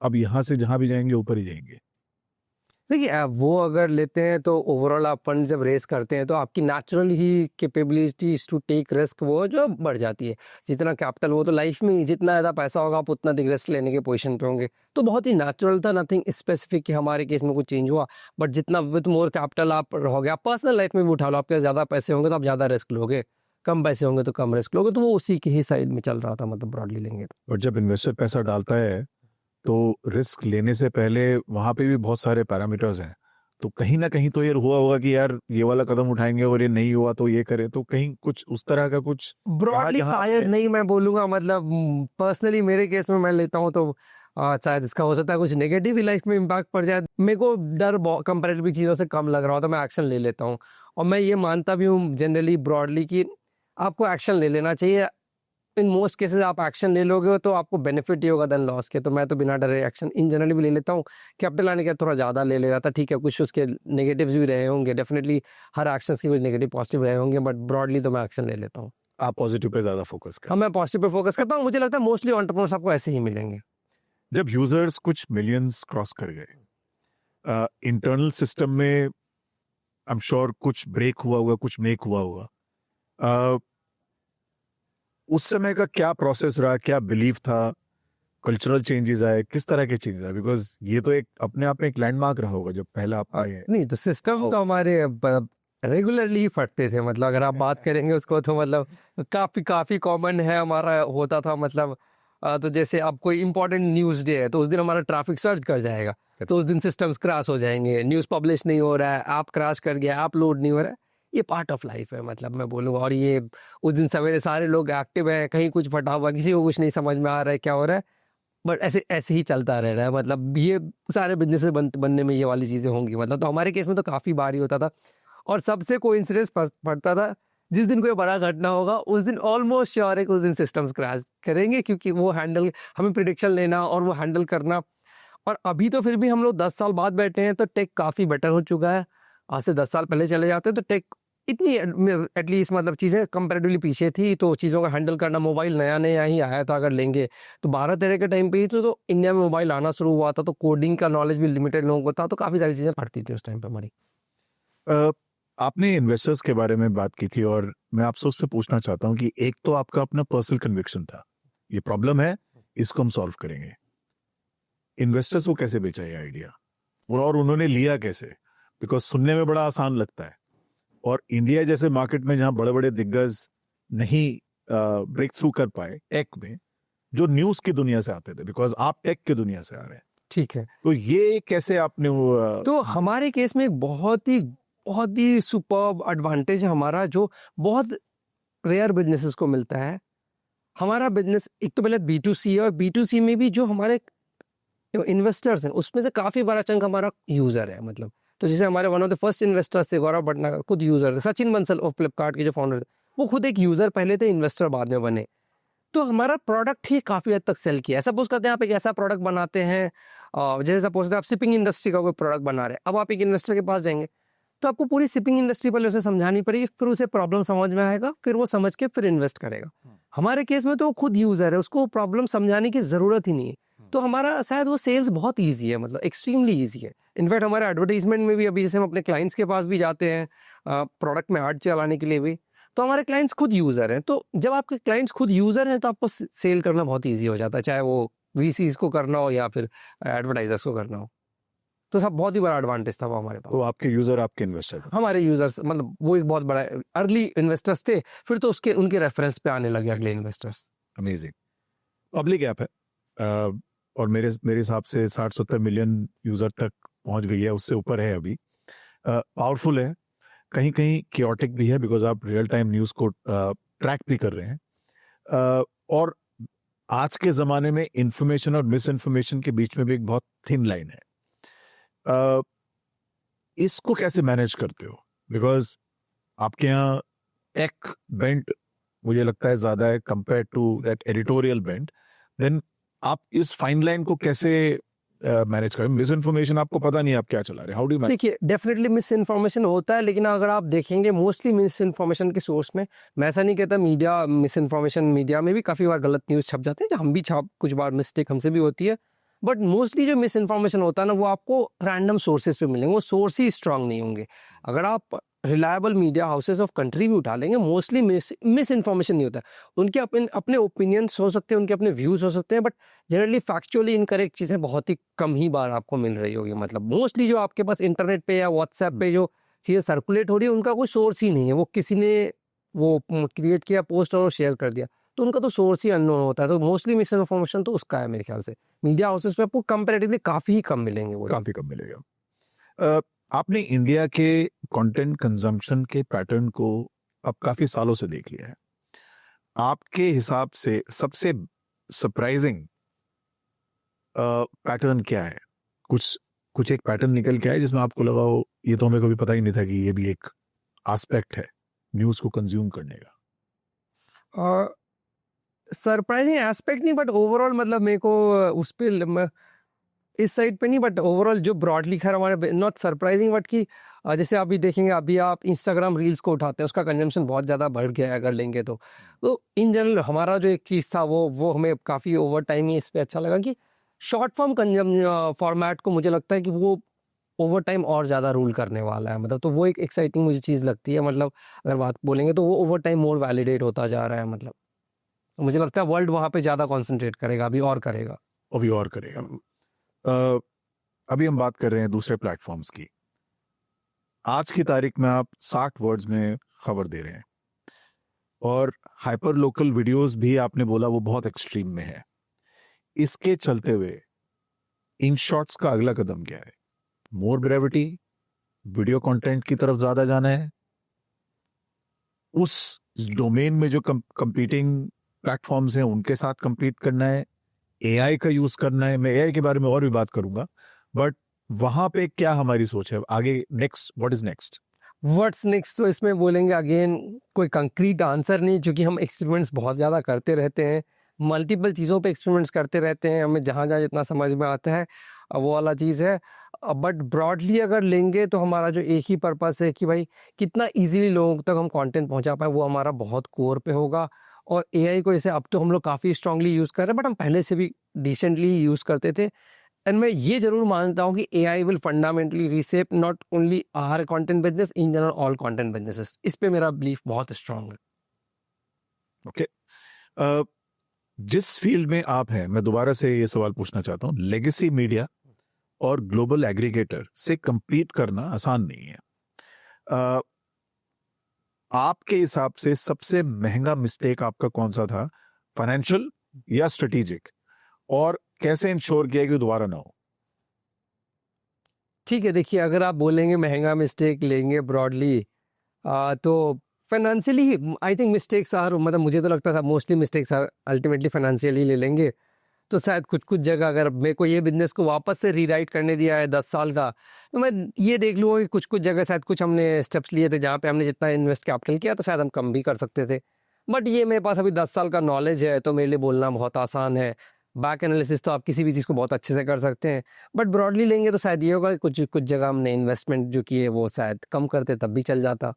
अब यहां से जहां भी जाएंगे ऊपर ही जाएंगे? देखिए, वो अगर लेते हैं तो ओवरऑल आप फंड जब रेस करते हैं तो आपकी नेचुरल ही कैपेबिलिटी टू टेक रिस्क वो जो बढ़ जाती है। जितना कैपिटल, वो तो लाइफ में जितना ज़्यादा पैसा होगा आप उतना अधिक रिस्क लेने के पोजीशन पे होंगे। तो बहुत ही नेचुरल था, नथिंग स्पेसिफिक कि हमारे केस में कुछ चेंज हुआ। बट जितना विद मोर कैपिटल आप रहोगे, आप पर्सनल लाइफ में भी उठा लो, आपके ज़्यादा पैसे होंगे तो आप ज़्यादा रिस्क लोगे, कम पैसे होंगे तो कम रिस्क लोगे। तो वो उसी के ही साइड में चल रहा था, मतलब ब्रॉडली लेंगे तो। और जब इन्वेस्टर पैसा डालता है तो रिस्क लेने से पहले वहां पे भी बहुत सारे पैरामीटर्स हैं, तो कहीं ना कहीं तो ये हुआ होगा कि यार ये वाला कदम उठाएंगे और ये नहीं हुआ तो ये करे, तो कहीं कुछ उस तरह का कुछ ब्रॉडली शायद नहीं मैं बोलूँगा, मतलब पर्सनली मेरे केस में मैं लेता हूँ तो शायद इसका हो सकता है कुछ नेगेटिव ही लाइफ में इम्पैक्ट पड़ जाए। मेरे को डर कंपेरेटिव चीज़ों से कम लग रहा होता, मैं एक्शन ले लेता हूँ। और मैं ये मानता भी हूँ जनरली ब्रॉडली कि आपको एक्शन ले लेना चाहिए। इन मोस्ट केसेस आप एक्शन ले लोगे तो आपको बेनिफिट ही होगा देन लॉस के। तो मैं तो बिना डरे एक्शन इन जनरली भी ले लेता हूँ। कैपिटल आने के थोड़ा ज़्यादा ले रहा था, ठीक है, कुछ उसके नेगेटिव्स भी रहे होंगे, डेफिनेटली हर एक्शन के कुछ नेगेटिव पॉजिटिव रहे होंगे, बट ब्रॉडली तो मैं एक्शन ले लेता हूँ। आप पॉजिटिव पे ज्यादा फोकस हाँ, मैं पॉजिटिव पे फोकस करता हूँ। मुझे लगता है मोस्टली एंटरप्रेन्योर्स आपको ऐसे ही मिलेंगे। जब यूजर्स कुछ मिलियंस क्रॉस कर गए, इंटरनल सिस्टम में आई एम श्योर कुछ ब्रेक हुआ होगा, कुछ मेक हुआ होगा, उस समय का क्या प्रोसेस रहा, क्या बिलीफ था, कल्चरल चेंजेस आए, किस तरह के चेंजेस आए? बिकॉज ये तो एक अपने आप में एक लैंडमार्क रहा होगा जब पहला आप आए। नहीं तो सिस्टम तो हमारे रेगुलरली ही फटते थे, मतलब अगर आप बात करेंगे उसको तो मतलब काफ़ी कॉमन है हमारा होता था। मतलब तो जैसे अब कोई इंपॉर्टेंट न्यूज़ डे है तो उस दिन हमारा ट्रैफिक सर्च कर जाएगा, तो उस दिन सिस्टम्स क्रैश हो जाएंगे, न्यूज़ पब्लिश नहीं हो रहा है, ऐप क्रैश कर गया, ऐप लोड नहीं हो रहा है। ये पार्ट ऑफ लाइफ है, मतलब मैं बोलूँगा। और ये उस दिन सवेरे सारे लोग एक्टिव हैं, कहीं कुछ फटा हुआ, किसी को कुछ नहीं समझ में आ रहा है क्या हो रहा है, बट ऐसे ऐसे ही चलता रह रहा है। मतलब ये सारे बिजनेस बनने में ये वाली चीज़ें होंगी, मतलब। तो हमारे केस में तो काफ़ी बार ही होता था। और सबसे कोइंसिडेंस पड़ता था, जिस दिन कोई बड़ा घटना होगा उस दिन ऑलमोस्ट श्योर है कि उस दिन सिस्टम्स क्रैश करेंगे, क्योंकि वो हैंडल, हमें प्रिडिक्शन लेना और वो हैंडल करना। और अभी तो फिर भी हम लोग 10 साल बाद बैठे हैं तो टेक काफ़ी बेटर हो चुका है। आज से 10 साल पहले चले जाते हैं तो टेक इतनी एटलीस्ट मतलब चीज़ें कंपैरेटिवली पीछे थी, तो चीज़ों का हैंडल करना, मोबाइल नया नया ही आया था अगर लेंगे तो 12-13 के टाइम पे ही तो इंडिया में मोबाइल आना शुरू हुआ था, तो कोडिंग का नॉलेज भी लिमिटेड लोगों को था, तो काफ़ी सारी चीज़ें पढ़ती थी उस टाइम पे हमारी। आपने इन्वेस्टर्स के बारे में बात की थी और मैं आपसे उस पर पूछना चाहता हूँ कि एक तो आपका अपना पर्सनल कन्विक्शन था, ये प्रॉब्लम है, इसको हम सॉल्व करेंगे। इन्वेस्टर्स को कैसे बेचा ये आइडिया और उन्होंने लिया कैसे? बिकॉज सुनने में बड़ा आसान लगता है, और इंडिया जैसे मार्केट में जहां बड़े बड़े दिग्गज नहीं ब्रेक थ्रू कर पाए टेक में, जो न्यूज की दुनिया से आते थे, बिकॉज आप टेक की दुनिया से आ रहे हैं, ठीक है। तो ये कैसे आपने तो हमारे केस में एक बहुत ही सुपर्ब एडवांटेज है हमारा, जो बहुत रेयर बिजनेसेस को मिलता है। हमारा बिजनेस एक तो पहले B2C है, और B2C में भी जो हमारे इन्वेस्टर्स हैं उसमें से काफ़ी बड़ा चंक हमारा यूज़र है। मतलब तो जैसे हमारे one of the first investors थे गौरव भटनागर, खुद यूज़र थे। सचिन बंसल और फ्लिपकार्ट के जो फाउंडर थे, वो खुद एक यूज़र पहले थे, इन्वेस्टर बाद में बने। तो हमारा प्रोडक्ट ही काफ़ी हद तक सेल किया है। सपोज करते हैं आप एक ऐसा प्रोडक्ट बनाते हैं, जैसे सपोज करते हैं आप शिपिंग इंडस्ट्री का कोई प्रोडक्ट बना रहे हैं। अब आप एक इन्वेस्टर के पास जाएंगे तो आपको पूरी शिपिंग इंडस्ट्री पहले उसे समझानी पड़ेगी, फिर उसे प्रॉब्लम समझ में आएगा, फिर वो समझ के फिर इन्वेस्ट करेगा। हमारे केस में तो वो खुद यूज़र है, उसको प्रॉब्लम समझाने की ज़रूरत ही नहीं है। तो हमारा शायद वो सेल्स बहुत ईजी है, मतलब एक्सट्रीमली ईजी है। इनफैक्ट हमारे एडवर्टीजमेंट में भी अभी जैसे हम अपने क्लाइंट्स के पास भी जाते हैं प्रोडक्ट में ऐड चलाने के लिए भी, तो हमारे क्लाइंट्स खुद यूज़र हैं। तो जब आपके क्लाइंट्स खुद यूज़र हैं तो आपको सेल करना बहुत ईजी हो जाता है, चाहे वो VCs को करना हो या फिर एडवर्टाइजर्स को करना हो। तो सब बहुत ही बड़ा एडवांटेज था वो हमारे पास। तो आपके यूजर आपके इन्वेस्टर हमारे यूजर्स, मतलब वो एक बहुत बड़ा अर्ली इन्वेस्टर्स थे, फिर तो उसके उनके रेफरेंस पे आने लगे अगले इन्वेस्टर्स। अमेजिंग। पब्लिक ऐप है और मेरे हिसाब से 60-70 मिलियन यूजर तक पहुंच गई है, उससे ऊपर है अभी। पावरफुल है, कहीं कहीं क्योटिक भी है, बिकॉज आप रियल टाइम न्यूज़ को ट्रैक भी कर रहे हैं। और आज के ज़माने में इंफॉर्मेशन और मिस इन्फॉर्मेशन के बीच में भी एक बहुत थिन लाइन है। इसको कैसे मैनेज करते हो? बिकॉज आपके यहाँ टेक बेंट मुझे लगता है ज़्यादा है compare to that editorial bent. Then आप इस फाइन लाइन को कैसे मैनेज करें? मिस इन्फॉर्मेशन आपको पता नहीं आप क्या चला रहे, हाउ डू यू मैनेज? देखिए, डेफिनेटली मिस इन्फॉर्मेशन होता है, लेकिन अगर आप देखेंगे मोस्टली मिस इन्फॉर्मेशन के सोर्स में, मैं ऐसा नहीं कहता मीडिया मिस इन्फॉर्मेशन, मीडिया में भी काफ़ी बार गलत न्यूज़ छप जाते हैं, जो हम भी कुछ बार मिस्टेक हमसे भी होती है। बट मोस्टली जो मिस इन्फॉर्मेशन होता है ना, वो आपको रैंडम सोर्सेज पे मिलेंगे, वो सोर्स ही स्ट्रांग नहीं होंगे। अगर आप reliable media houses of country भी उठा लेंगे, मोस्टली मिस इन्फॉर्मेशन नहीं होता है। उनके अपने ओपिनियंस हो सकते हैं, उनके अपने व्यूज़ हो सकते हैं, बट जनरली फैक्चुअली इनकरेक्ट चीज़ें बहुत ही कम ही बार आपको मिल रही होगी। मतलब मोस्टली जो आपके पास इंटरनेट पे या व्हाट्सएप पे जो चीज़ें सर्कुलेट हो रही है, उनका कोई सोर्स ही नहीं है। वो किसी ने वो क्रिएट किया पोस्ट और शेयर कर दिया, तो उनका तो सोर्स ही अननोन होता है। तो मोस्टली मिस इन्फॉर्मेशन तो उसका है मेरे ख्याल से। मीडिया हाउसेस पे आपको कंपैरेटिवली काफ़ी ही कम मिलेंगे, वो काफी कम मिलेगा। आपने इंडिया के कंटेंट कंजम्पशन के पैटर्न को अब काफी सालों से देख लिया है। आपके हिसाब से सबसे सरप्राइजिंग पैटर्न क्या है? कुछ एक पैटर्न निकल के आए जिसमें आपको लगा हो ये तो हमें कभी पता ही नहीं था कि ये भी एक एस्पेक्ट है न्यूज को कंज्यूम करने का। सरप्राइजिंग एस्पेक्ट नहीं, बट ओवरऑल मतलब मेरे को उस पर इस साइड पे नहीं, बट ओवरऑल जो ब्रॉडली खैर हमारे नॉट सरप्राइजिंग, बट कि जैसे अभी देखेंगे, अभी आप इंस्टाग्राम रील्स को उठाते हैं, उसका कंजम्पशन बहुत ज़्यादा बढ़ गया है अगर लेंगे तो इन जनरल हमारा जो एक चीज़ था वो हमें काफ़ी ओवर टाइम ही इस पर अच्छा लगा कि शॉर्ट फॉर्म फॉर्मेट को मुझे लगता है कि वो ओवर टाइम और ज़्यादा रूल करने वाला है। मतलब तो वो एक एक्साइटिंग मुझे चीज़ लगती है। मतलब अगर बात बोलेंगे तो वो ओवर टाइम मोर वैलिडेट होता जा रहा है। मतलब तो मुझे लगता है वर्ल्ड वहाँ पे ज़्यादा कॉन्सेंट्रेट करेगा, अभी और करेगा। अभी हम बात कर रहे हैं दूसरे प्लेटफॉर्म्स की। आज की तारीख में आप 60 वर्ड्स में खबर दे रहे हैं और हाइपर लोकल वीडियोस भी आपने बोला वो बहुत एक्सट्रीम में है। इसके चलते हुए इन शॉर्ट्स का अगला कदम क्या है? मोर ब्रेविटी, वीडियो कंटेंट की तरफ ज्यादा जाना है, उस डोमेन में जो कंपीटिंग प्लेटफॉर्म्स हैं उनके साथ कंपीट करना है, एआई का यूज करना है? मैं एआई के बारे में और भी बात करूंगा, बट वहां पे क्या हमारी सोच है आगे? Next what is next? What's next तो इसमें बोलेंगे अगेन कोई कंक्रीट आंसर नहीं, क्योंकि हम एक्सपेरिमेंट्स बहुत ज़्यादा करते रहते हैं, मल्टीपल चीज़ों पे एक्सपेरिमेंट्स करते रहते हैं, हमें जहाँ जहाँ जितना समझ में आता है वो वाला चीज़ है। बट ब्रॉडली अगर लेंगे तो हमारा जो एक ही पर्पस है कि भाई कितना इजीली लोगों तक हम कंटेंट पहुंचा पाए, वो हमारा बहुत कोर पे होगा। और एआई को जैसे अब तो हम लोग काफ़ी स्ट्रांगली यूज़ कर रहे हैं, बट हम पहले से भी डिसेंटली यूज़ करते थे। एंड मैं ये जरूर मानता हूँ कि AI will fundamentally reshape not only our content business, in general all content businesses. इस पे मेरा बिलीफ बहुत स्ट्रांग है। ओके, जिस फील्ड में आप हैं, मैं दोबारा से ये सवाल पूछना चाहता हूँ, लेगेसी मीडिया और ग्लोबल एग्रीगेटर से compete करना आसान नहीं है। आपके हिसाब से सबसे महंगा मिस्टेक आपका कौन सा था, फाइनेंशियल या स्ट्रेटेजिक, और कैसे इंश्योर किया कि दोबारा ना हो? ठीक है, देखिए अगर आप बोलेंगे महंगा मिस्टेक लेंगे ब्रॉडली, तो financially I think mistakes are, मतलब मुझे तो लगता था mostly mistakes are ultimately financially ले लेंगे। तो शायद कुछ कुछ जगह अगर मेरे को ये बिजनेस को वापस से रीराइट करने दिया है 10 साल का, तो मैं ये देख लूँगा कि कुछ कुछ जगह शायद कुछ हमने स्टेप्स लिए थे जहाँ पे हमने जितना इन्वेस्ट कैपिटल किया तो शायद हम कम भी कर सकते थे। बट ये मेरे पास अभी 10 साल का नॉलेज है तो मेरे लिए बोलना बहुत आसान है। बैक एनालिसिस तो आप किसी भी चीज़ को बहुत अच्छे से कर सकते हैं, बट ब्रॉडली लेंगे तो शायद ये होगा कि कुछ कुछ जगह हमने इन्वेस्टमेंट जो किए वो शायद कम करते तब भी चल जाता।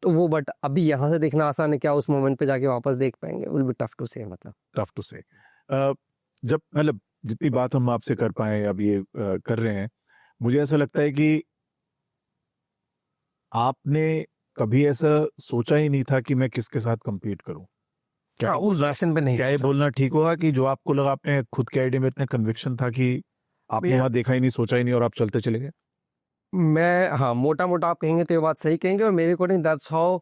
तो वो, बट अभी यहाँ से देखना आसान है, क्या उस मोमेंट पे जाके वापस देख पाएंगे, विल बी टफ टू से, मतलब टफ टू से। जब मतलब जितनी बात हम आपसे कर पाए अब ये कर रहे हैं, मुझे ऐसा लगता है कि आपने कभी ऐसा सोचा ही नहीं था कि मैं किसके साथ compete करूं। क्या हाँ, उस राशन पे नहीं क्या ये सोचा। बोलना ठीक होगा कि जो आपको लगा आपने खुद के आइडिया में इतना कन्विक्शन था कि आपने भैया- वहां देखा ही नहीं, सोचा ही नहीं और आप चलते चले गए? मैं, हाँ, मोटा मोटा आप कहेंगे तो ये बात सही कहेंगे, और मेरे according that's how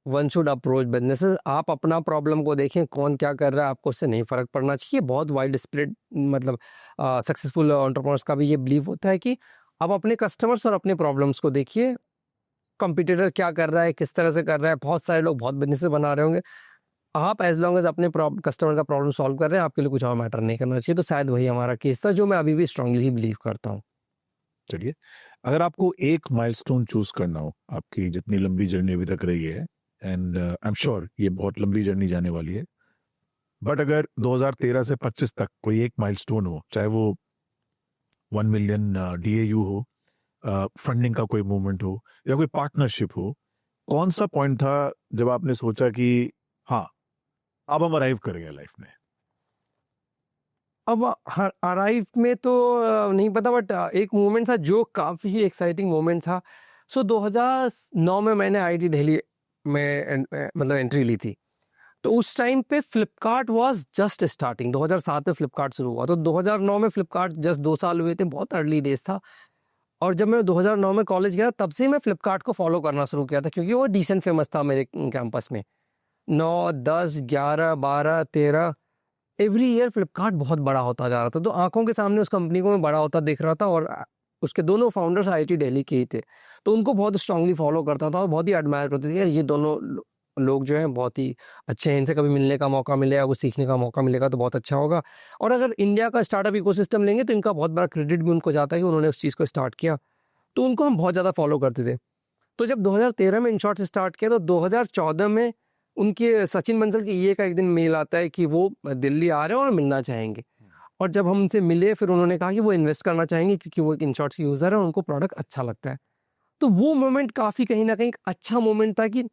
one should approach businesses. आप अपना प्रॉब्लम को देखें, कौन क्या कर रहा है, आपको उससे नहीं फर्क पड़ना चाहिए। बहुत वाइड स्प्रेड, मतलब सक्सेसफुल एंटरप्रेन्योर्स का भी ये बिलीव होता है कि आप अपने कस्टमर्स और अपने प्रॉब्लम्स को देखिए, कंपटीटर क्या कर रहा है, किस तरह से कर रहा है। बहुत सारे लोग बहुत बिजनेस बना रहे होंगे, आप एज लॉन्ग एज अपने कस्टमर का प्रॉब्लम सॉल्व कर रहे हैं, आपके लिए कुछ और मैटर नहीं करना चाहिए। तो शायद वही हमारा केस था, जो मैं अभी भी स्ट्रांगली बिलीव करता हूँ। चलिए, अगर आपको एक माइलस्टोन चूज करना हो आपकी जितनी लंबी जर्नी अभी तक रही है, एंड आई एम श्योर ये बहुत लंबी जर्नी जाने वाली है, बट अगर 2013 से 25 तक कोई एक माइलस्टोन हो, चाहे वो 1 मिलियन DAU हो, फंडिंग का कोई मूवमेंट हो या कोई पार्टनरशिप हो, कौन सा पॉइंट था जब आपने सोचा कि हाँ अब हम अराइव कर गए लाइफ में? अब अराइव में तो नहीं पता, बट एक मोमेंट था जो काफ़ी एक्साइटिंग मोमेंट था। सो 2009 में मैंने आईटी दिल्ली में मतलब एंट्री ली थी। तो उस टाइम पे फ्लिपकार्ट वाज जस्ट स्टार्टिंग। 2007 में फ्लिपकार्ट शुरू हुआ, तो 2009 में फ्लिपकार्ट जस्ट 2 साल हुए थे, बहुत अर्ली डेज था। और जब मैं 2009 में कॉलेज गया तब से मैं फ्लिपकार्ट को फॉलो करना शुरू किया था, क्योंकि वो डिसेंट फेमस था मेरे कैंपस में। 9, 10, 11, 12, 13 एवरी ईयर फ्लिपकार्ट बहुत बड़ा होता जा रहा था। तो आंखों के सामने उस कंपनी को मैं बड़ा होता देख रहा था, और उसके दोनों फाउंडर्स आईटी दिल्ली के ही थे। तो उनको बहुत स्ट्रांगली फॉलो करता था और बहुत ही एडमायर करते थे, यार ये दोनों लोग जो हैं बहुत ही अच्छे हैं, इनसे कभी मिलने का मौका मिलेगा, कुछ सीखने का मौका मिलेगा तो बहुत अच्छा होगा। और अगर इंडिया का स्टार्टअप इकोसिस्टम लेंगे तो इनका बहुत बड़ा क्रेडिट भी उनको जाता है कि उन्होंने उस चीज़ को स्टार्ट किया। तो उनको हम बहुत ज़्यादा फॉलो करते थे। तो जब 2013 में इनशॉर्ट से स्टार्ट किया, तो 2014 में उनके सचिन बंसल की ये का एक दिन मेल आता है कि वो दिल्ली आ रहे हैं और मिलना चाहेंगे। और जब हम उनसे मिले, फिर उन्होंने कहा कि वो इन्वेस्ट करना चाहेंगे क्योंकि वो एक इनशॉर्ट यूज़र है और उनको प्रोडक्ट अच्छा लगता है। तो वो मोमेंट काफ़ी कहीं ना कहीं एक अच्छा मोमेंट था कि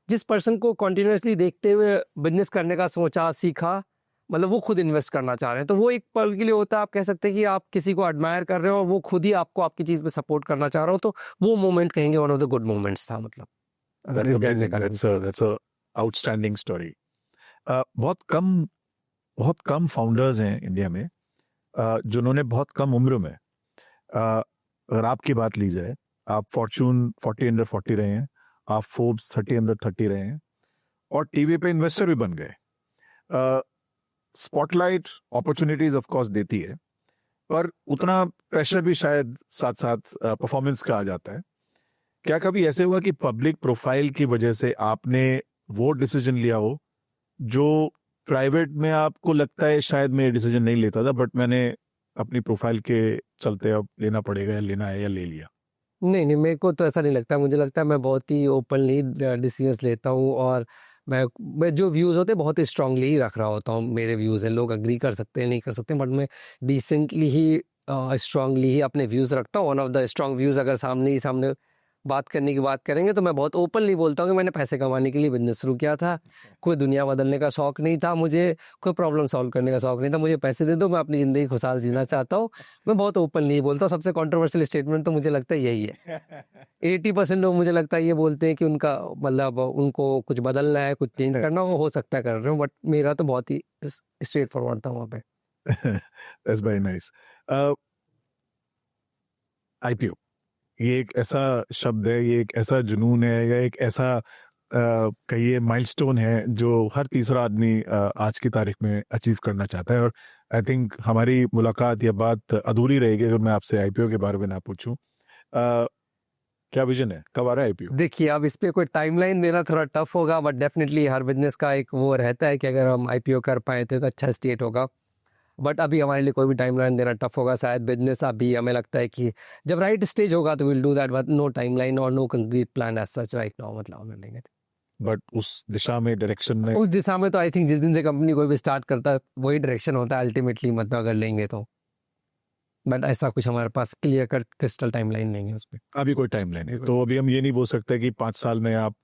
जिस पर्सन को कंटिन्यूसली देखते हुए बिजनेस करने का सोचा, सीखा, मतलब वो खुद इन्वेस्ट करना चाह रहे हैं। तो वो एक पल के लिए होता है, आप कह सकते हैं कि आप किसी को एडमायर कर रहे हो और वो खुद ही आपको आपकी चीज़ पे सपोर्ट करना चाह रहा हो। तो वो मोमेंट कहेंगे one of the good moments था, मतलब अगर That's कभी amazing. देखा जाए। That's a outstanding story. बहुत कम फाउंडर्स हैं इंडिया में जिन्होंने बहुत कम उम्र में, अगर आपकी बात ली जाए, आप फॉर्च्यून 40 अंडर 40 रहे हैं, आप फोर्ब्स 30 अंडर 30 रहे हैं और टीवी पे इन्वेस्टर भी बन गए। स्पॉटलाइट अपॉर्चुनिटीज ऑफ कोर्स देती है, पर उतना प्रेशर भी शायद साथ साथ परफॉर्मेंस का आ जाता है। क्या कभी ऐसे हुआ कि पब्लिक प्रोफाइल की वजह से आपने वो डिसीजन लिया हो जो प्राइवेट में आपको लगता है शायद मैं डिसीजन नहीं लेता था, बट मैंने अपनी प्रोफाइल के चलते अब लेना पड़ेगा या लेना है या ले लिया? नहीं, मेरे को तो ऐसा नहीं लगता। मुझे लगता है मैं बहुत ही ओपनली डिसीजंस लेता हूँ, और मैं जो व्यूज़ होते हैं बहुत ही स्ट्रांगली ही रख रहा होता हूँ। मेरे व्यूज़ हैं, लोग अग्री कर सकते हैं, नहीं कर सकते, बट मैं डिसेंटली ही स्ट्रांगली ही अपने व्यूज़ रखता हूँ। One of the strong views, अगर सामने ही सामने बात करने की बात करेंगे, तो मैं बहुत ओपनली बोलता हूँ कि मैंने पैसे कमाने के लिए बिजनेस शुरू किया था। कोई दुनिया बदलने का शौक नहीं था मुझे, कोई प्रॉब्लम सॉल्व करने का शौक नहीं था। मुझे पैसे दे दो, मैं अपनी ज़िंदगी खुशहाल जीना चाहता हूँ। मैं बहुत ओपनली बोलता हूँ। सबसे कंट्रोवर्शियल स्टेटमेंट तो मुझे लगता है यही है। 80% लोग मुझे लगता है ये बोलते हैं कि उनका मतलब उनको कुछ बदलना है, कुछ चेंज करना हो सकता है कर रहे हो, बट मेरा तो बहुत ही स्ट्रेट फॉरवर्ड था वहाँ पे। That's very nice. IPO ये एक ऐसा शब्द है, ये एक ऐसा जुनून है, या एक ऐसा कहिए माइलस्टोन है जो हर तीसरा आदमी आज की तारीख में अचीव करना चाहता है। और आई थिंक हमारी मुलाकात या बात अधूरी रहेगी अगर मैं आपसे IPO के बारे में ना पूछूं। क्या विजन है, कब आ रहा है आईपीओ? देखिए अब इस पे कोई टाइमलाइन देना थोड़ा टफ होगा, बट डेफिनेटली हर बिजनेस का एक वो रहता है कि अगर हम आईपीओ कर पाए थे तो अच्छा स्टेट होगा। बट अभी हमारे लिए कोई भी टाइमलाइन देना टफ होगा शायद। बिजनेस अभी हमें लगता है कि जब राइट स्टेज होगा तो will do that, but no timeline और no concrete plan as such right now, मतलब हमें लेंगे। बट उस दिशा में, डायरेक्शन में, उस दिशा में तो आई थिंक जिस दिन से कंपनी कोई भी स्टार्ट करता है वही डायरेक्शन होता है अल्टीमेटली, मतलब अगर लेंगे तो। बट ऐसा कुछ हमारे पास क्लियर कट क्रिस्टल टाइमलाइन नहीं है उसमें। अभी कोई टाइमलाइन है तो अभी हम ये नहीं बोल सकते कि 5 साल में आप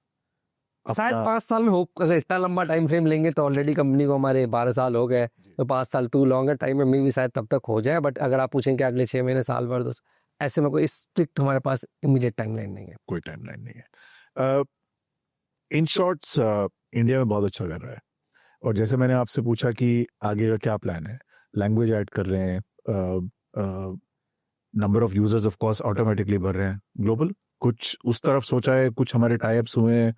शायद अपना 5 साल में हो, अगर इतना लंबा टाइम फ्रेम लेंगे तो ऑलरेडी कंपनी को हमारे 12 साल हो गए, तो 5 साल टू लॉन्ग है टाइम में भी शायद तब तक हो जाए। बट अगर आप पूछें कि अगले 6 महीने साल भर, तो ऐसे में कोई स्ट्रिक्ट हमारे पास इमीडिएट टाइमलाइन नहीं है। कोई टाइमलाइन नहीं है। इन शॉर्ट्स इंडिया में बहुत अच्छा कर रहा है, और जैसे मैंने आपसे पूछा कि आगे का क्या प्लान है, लैंग्वेज ऐड कर रहे हैं, number of users of course automatically बढ़ रहे हैं, ग्लोबल कुछ उस तरफ सोचा है, कुछ हमारे टाइप्स हुए हैं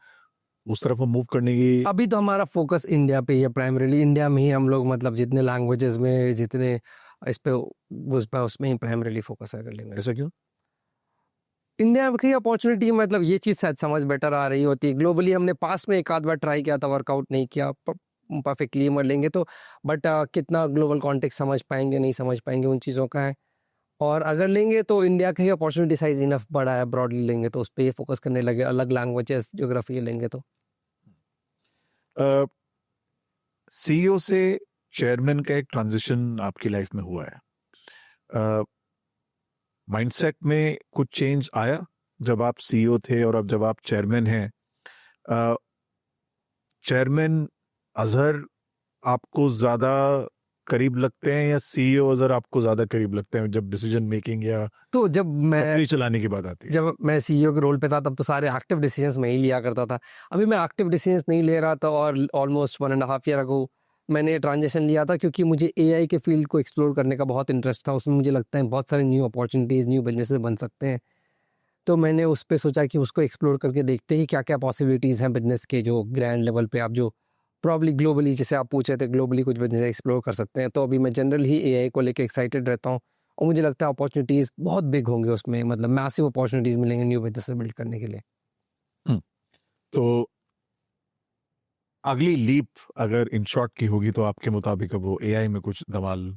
उस तरफ हम मूव करने की? अभी तो हमारा फोकस इंडिया पे ही है, प्राइमरीली इंडिया में ही हम लोग, मतलब जितने लैंग्वेजेस में, जितने इस पे उसमें ही प्राइमरीली फोकस है कर लेंगे। ऐसा क्यों? इंडिया की अपॉर्चुनिटी, मतलब ये चीज़ शायद समझ बेटर आ रही होती है। ग्लोबली हमने पास में एक आध बार ट्राई किया था, वर्कआउट नहीं किया परफेक्टली मर लेंगे तो। बट कितना ग्लोबल कॉन्टेक्स्ट समझ पाएंगे नहीं समझ पाएंगे उन चीज़ों का है। और अगर लेंगे तो इंडिया का ही अपॉर्चुनिटी साइज इनफ बड़ा है, ब्रॉडली लेंगे तो उस पर ही फोकस करने लगे, अलग लैंग्वेजेस ज्योग्राफी लेंगे तो। सीईओ से चेयरमैन का एक ट्रांजिशन आपकी लाइफ में हुआ है, माइंडसेट में कुछ चेंज आया जब आप सीईओ थे और अब जब आप चेयरमैन हैं? चेयरमैन अजहर आपको ज्यादा करीब लगते हैं या सीईओ अजहर आपको ज्यादा करीब लगते हैं जब डिसीजन मेकिंग या तो जब मैं कंपनी चलाने की बात आती है? जब मैं सीईओ के रोल पे था तब तो सारे एक्टिव डिसीजंस मैं ही लिया करता था। अभी मैं एक्टिव डिसीजंस नहीं ले रहा था, और ऑलमोस्ट 1.5 ईयर अगो मैंने ट्रांजिशन लिया था, क्योंकि मुझे एआई के फील्ड को एक्सप्लोर करने का बहुत इंटरेस्ट था। उसमें मुझे लगता है बहुत सारे न्यू अपॉर्चुनिटीज़, न्यू बिजनेसेस बन सकते हैं। तो मैंने उस पर सोचा कि उसको एक्सप्लोर करके देखते हैं क्या क्या पॉसिबिलिटीज़ हैं बिजनेस के, जो ग्रैंड लेवल पे आप जो प्रॉब्ली ग्लोबली, जैसे आप पूछे थे, ग्लोबली कुछ बिजनेस एक्सप्लोर कर सकते हैं। तो अभी मैं जनरल ही एआई को लेके एक्साइटेड रहता हूँ, और मुझे लगता है अपॉर्चुनिटीज़ बहुत बिग होंगे उसमें, मतलब मैसिव अपॉर्चुनिटीज़ मिलेंगे न्यू बिजनेस बिल्ड करने के लिए। तो अगली लीप अगर इन शॉर्ट की होगी तो आपके मुताबिक अब वो एआई में कुछ धमाल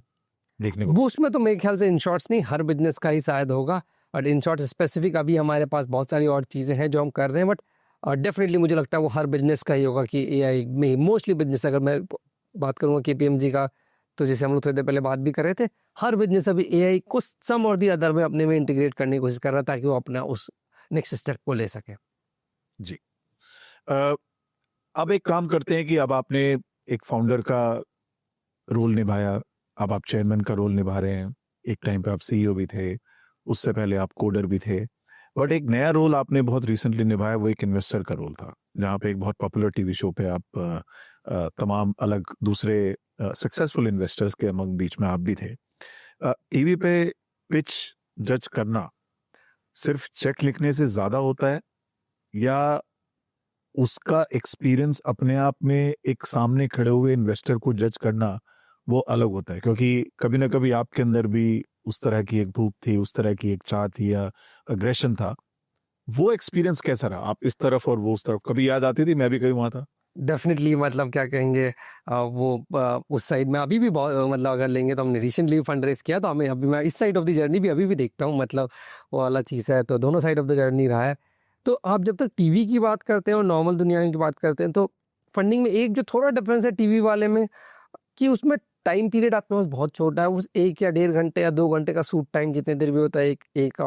देखने को? बूस्ट में तो मेरे ख्याल से इन शॉर्ट्स नहीं, हर बिजनेस का ही शायद होगा। और इन शॉर्ट स्पेसिफिक अभी हमारे पास बहुत सारी और चीज़ें हैं जो हम कर रहे हैं, बट डेफिनेटली मुझे लगता है वो हर बिजनेस का ही होगा कि एआई में मोस्टली बिजनेस, अगर मैं बात करूँगा केपीएमजी का, तो जैसे हम लोग थोड़ी देर पहले बात भी कर रहे थे, हर बिजनेस अभी एआई को सम और दी अदर में अपने में इंटीग्रेट करने की कोशिश कर रहा है, ताकि वो अपना उस नेक्स्ट स्टेप को ले सके। जी। अब एक काम करते हैं कि अब आपने एक फाउंडर का रोल निभाया, अब आप चेयरमैन का रोल निभा रहे हैं, एक टाइम पे आप सीईओ भी थे, उससे पहले आप कोडर भी थे, बट एक नया रोल आपने बहुत रिसेंटली निभाया, वो एक इन्वेस्टर का रोल था, जहाँ पे एक बहुत पॉपुलर टीवी शो पे आप तमाम अलग दूसरे सक्सेसफुल इन्वेस्टर्स के अमंग बीच में आप भी थे। टीवी पे पिच जज करना सिर्फ चेक लिखने से ज्यादा होता है, या उसका एक्सपीरियंस अपने आप में एक सामने खड़े हुए इन्वेस्टर को जज करना वो अलग होता है? क्योंकि कभी ना कभी आपके अंदर भी उस तरह की एक भूख थी, उस तरह की एक चाह थी या अग्रेशन था। वो एक्सपीरियंस कैसा रहा, आप इस तरफ और वो उस तरफ? कभी याद आती थी मैं भी कहीं वहां था? डेफिनेटली, मतलब क्या कहेंगे, उस साइड में अभी भी बहुत, मतलब अगर लेंगे तो हमने रिसेंटली फंड रेज किया, तो हमें अभी, मैं इस साइड ऑफ द जर्नी भी अभी भी देखता हूँ, मतलब वो वाला चीज़ है, तो दोनों साइड ऑफ द जर्नी रहा है। तो आप जब तक टीवी की बात करते हैं और नॉर्मल दुनिया की बात करते हैं, तो फंडिंग में एक जो थोड़ा डिफरेंस है टीवी वाले में, कि उसमें टाइम पीरियड आपके पास बहुत छोटा है। उस 1 या 1.5 घंटे या 2 घंटे का शूट टाइम जितने देर भी होता है एक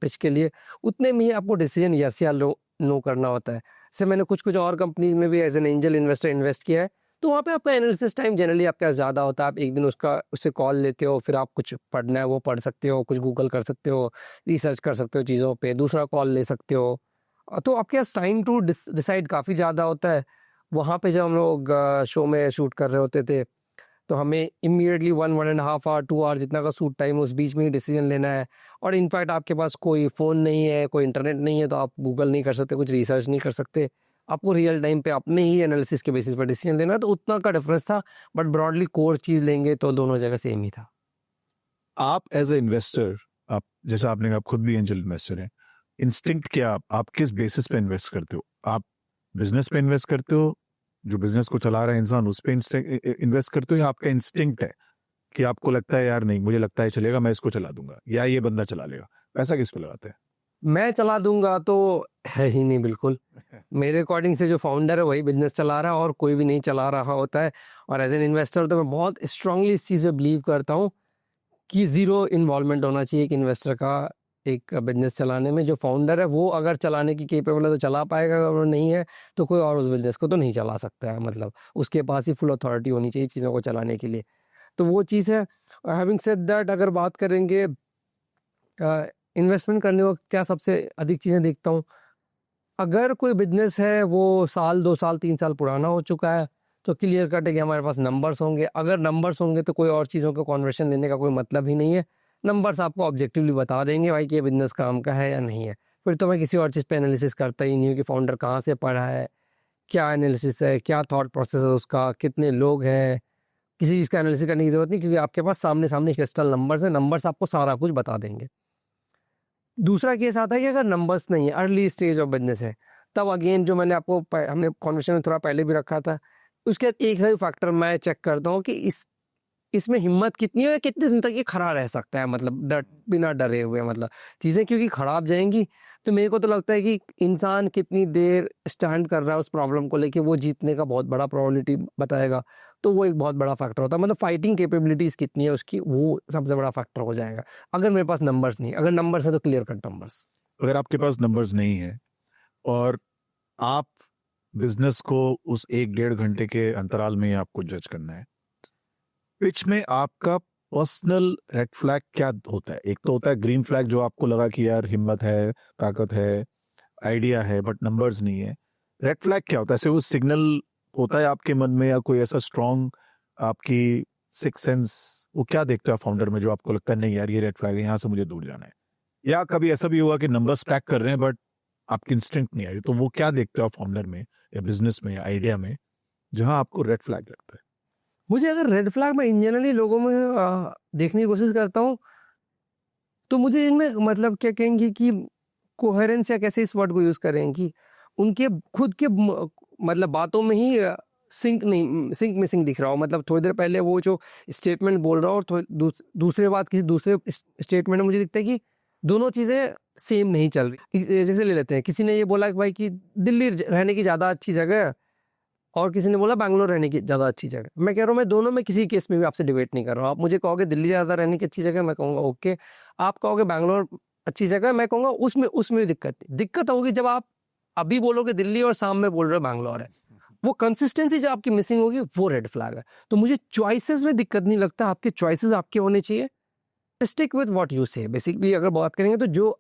पिच के लिए, उतने में ही आपको डिसीजन यस या नो करना होता है। से मैंने कुछ और कंपनीज में भी as an angel investor invest किया है, तो वहाँ पे आपका एनालिसिस टाइम जनरली आपके पास ज़्यादा होता है। आप एक दिन उससे कॉल लेते हो, फिर आप कुछ पढ़ना है वो पढ़ सकते हो, कुछ गूगल कर सकते हो, रिसर्च कर सकते हो चीज़ों पे, दूसरा कॉल ले सकते हो। तो आपके पास टाइम टू डिसाइड काफ़ी ज़्यादा होता है। वहाँ पे जब हम लोग शो में शूट कर रहे होते थे, तो हमें इमीडिएटली 1.5 आवर 2 आवर जितना का शूट टाइम, उस बीच में ही डिसीजन लेना है। और इनफैक्ट आपके पास कोई फ़ोन नहीं है, कोई इंटरनेट नहीं है, तो आप गूगल नहीं कर सकते, कुछ रिसर्च नहीं कर सकते। आपको रियल टाइम पे अपने ही एनालिसिस के बेसिस पर डिसीजन लेना है, तो उतना का डिफरेंस था। बट ब्रॉडली कोर चीज़ लेंगे तो दोनों जगह सेम ही था। आप एज ए इन्वेस्टर, आप जैसा आपने कहा आप खुद भी एंजल इन्वेस्टर हैं, इंस्टिंक्ट क्या, आप किस बेसिस पे इन्वेस्ट करते हो? आप बिजनेस पे इन्वेस्ट करते हो, जो बिजनेस को चला रहा है इंसान उस पे इन्वेस्ट करते हो, या आपका इंस्टिंक्ट है कि आपको लगता है यार नहीं मुझे लगता है चलेगा मैं इसको चला दूंगा, या ये बंदा चला लेगा, पैसा किस पे लगाते हैं? मैं चला दूंगा तो है ही नहीं बिल्कुल। मेरे अकॉर्डिंग से जो फाउंडर है वही बिजनेस चला रहा है और कोई भी नहीं चला रहा होता है। और एज एन इन्वेस्टर तो मैं बहुत स्ट्रांगली इस चीज़ पे बिलीव करता हूँ कि ज़ीरो इन्वॉल्वमेंट होना चाहिए एक इन्वेस्टर का एक बिजनेस चलाने में। जो फाउंडर है वो अगर चलाने की केपेबल है तो चला पाएगा, अगर वो नहीं है तो कोई और उस बिजनेस को तो नहीं चला सकता है। मतलब उसके पास ही फुल अथॉरिटी होनी चाहिए चीज़ों को चलाने के लिए। तो वो चीज़ है। हैविंग सेड दैट, अगर बात करेंगे इन्वेस्टमेंट करने वक्त क्या सबसे अधिक चीज़ें देखता हूँ, अगर कोई बिजनेस है वो साल 2 साल 3 साल पुराना हो चुका है तो क्लियर कट है कि हमारे पास नंबर्स होंगे। अगर नंबर्स होंगे तो कोई और चीज़ों का कॉन्वर्सेशन लेने का कोई मतलब ही नहीं है। नंबर्स आपको ऑब्जेक्टिवली बता देंगे भाई कि ये बिजनेस काम का है या नहीं है। फिर तो मैं किसी और चीज़ पे एनालिसिस करता ही नहीं हूँ कि फाउंडर कहाँ से पढ़ा है, क्या एनालिसिस है, क्या थॉट प्रोसेस है उसका, कितने लोग हैं। किसी चीज़ का एनालिसिस करने की ज़रूरत नहीं, क्योंकि आपके पास सामने सामने क्रिस्टल नंबर्स हैं। नंबर्स आपको सारा कुछ बता देंगे। दूसरा केस आता है कि अगर नंबर्स नहीं है, अर्ली स्टेज ऑफ बिजनेस है, तब अगेन जो मैंने आपको हमने कॉन्वर्सेशन में थोड़ा पहले भी रखा था, उसके बाद एक ही फैक्टर मैं चेक करता हूँ कि इसमें हिम्मत कितनी है, कितने दिन तक ये खड़ा रह सकता है। मतलब बिना डरे हुए, मतलब चीज़ें क्योंकि खराब जाएंगी तो मेरे को तो लगता है कि इंसान कितनी देर स्टैंड कर रहा है उस प्रॉब्लम को लेके, वो जीतने का बहुत बड़ा प्रोबेबिलिटी बताएगा। तो वो एक बहुत बड़ा फैक्टर होता है। मतलब फाइटिंग कैपेबिलिटीज़ कितनी है उसकी, वो सबसे बड़ा फैक्टर हो जाएगा। अगर मेरे पास नंबर्स नहीं, अगर नंबर्स है तो क्लियर कट नंबर्स। अगर आपके पास नंबर्स नहीं है और आप बिजनेस को उस 1-1.5 घंटे के अंतराल में आपको जज करना है, पिच में आपका पर्सनल रेड फ्लैग क्या होता है? एक तो होता है ग्रीन फ्लैग जो आपको लगा कि यार हिम्मत है, ताकत है, आइडिया है, बट नंबर्स नहीं है। रेड फ्लैग क्या होता है? ऐसे वो सिग्नल होता है आपके मन में, या कोई ऐसा स्ट्रॉन्ग आपकी सिक्स सेंस, वो क्या देखते हो आप फाउंडर में जो आपको लगता है नहीं यार ये रेड फ्लैग है, यहाँ से मुझे दूर जाना है? या कभी ऐसा भी हुआ कि नंबर्स ट्रैक कर रहे हैं बट आपकी इंस्टिंक्ट नहीं आ रही, तो वो क्या देखते हो आप फाउंडर में या बिजनेस में या आइडिया में जहां आपको रेड फ्लैग लगता है? मुझे अगर रेड फ्लैग मैं इन जनरली लोगों में देखने की कोशिश करता हूँ, तो मुझे इनमें मतलब क्या कहेंगे कि कोहेरेंस, या कैसे इस वर्ड को यूज़ करें कि उनके खुद के मतलब बातों में ही सिंक मिसिंग दिख रहा हो। मतलब थोड़ी देर पहले वो जो स्टेटमेंट बोल रहा हो और दूसरे बात किसी दूसरे स्टेटमेंट में मुझे दिखता है कि दोनों चीज़ें सेम नहीं चल रही। जैसे ले लेते हैं, किसी ने ये बोला कि भाई कि दिल्ली रहने की ज़्यादा अच्छी जगह है, और किसी ने बोला बैंगलोर रहने की ज़्यादा अच्छी जगह। मैं कह रहा हूँ मैं दोनों में किसी केस में भी आपसे डिबेट नहीं कर रहा हूँ। आप मुझे कहोगे दिल्ली ज़्यादा रहने की अच्छी जगह, मैं कहूँगा ओके। आप कहोगे बैंगलोर अच्छी जगह, मैं कहूँगा उसमें दिक्कत होगी जब आप अभी बोलोगे दिल्ली और शाम में बोल रहे हो बैंगलोर है। वो कंसिस्टेंसी जो आपकी मिसिंग होगी वो रेड फ्लैग है। तो मुझे चॉइसेस में दिक्कत नहीं लगता, आपके चॉइसेस आपके होने चाहिए। स्टिक विद व्हाट यू से। बेसिकली अगर बात करेंगे तो जो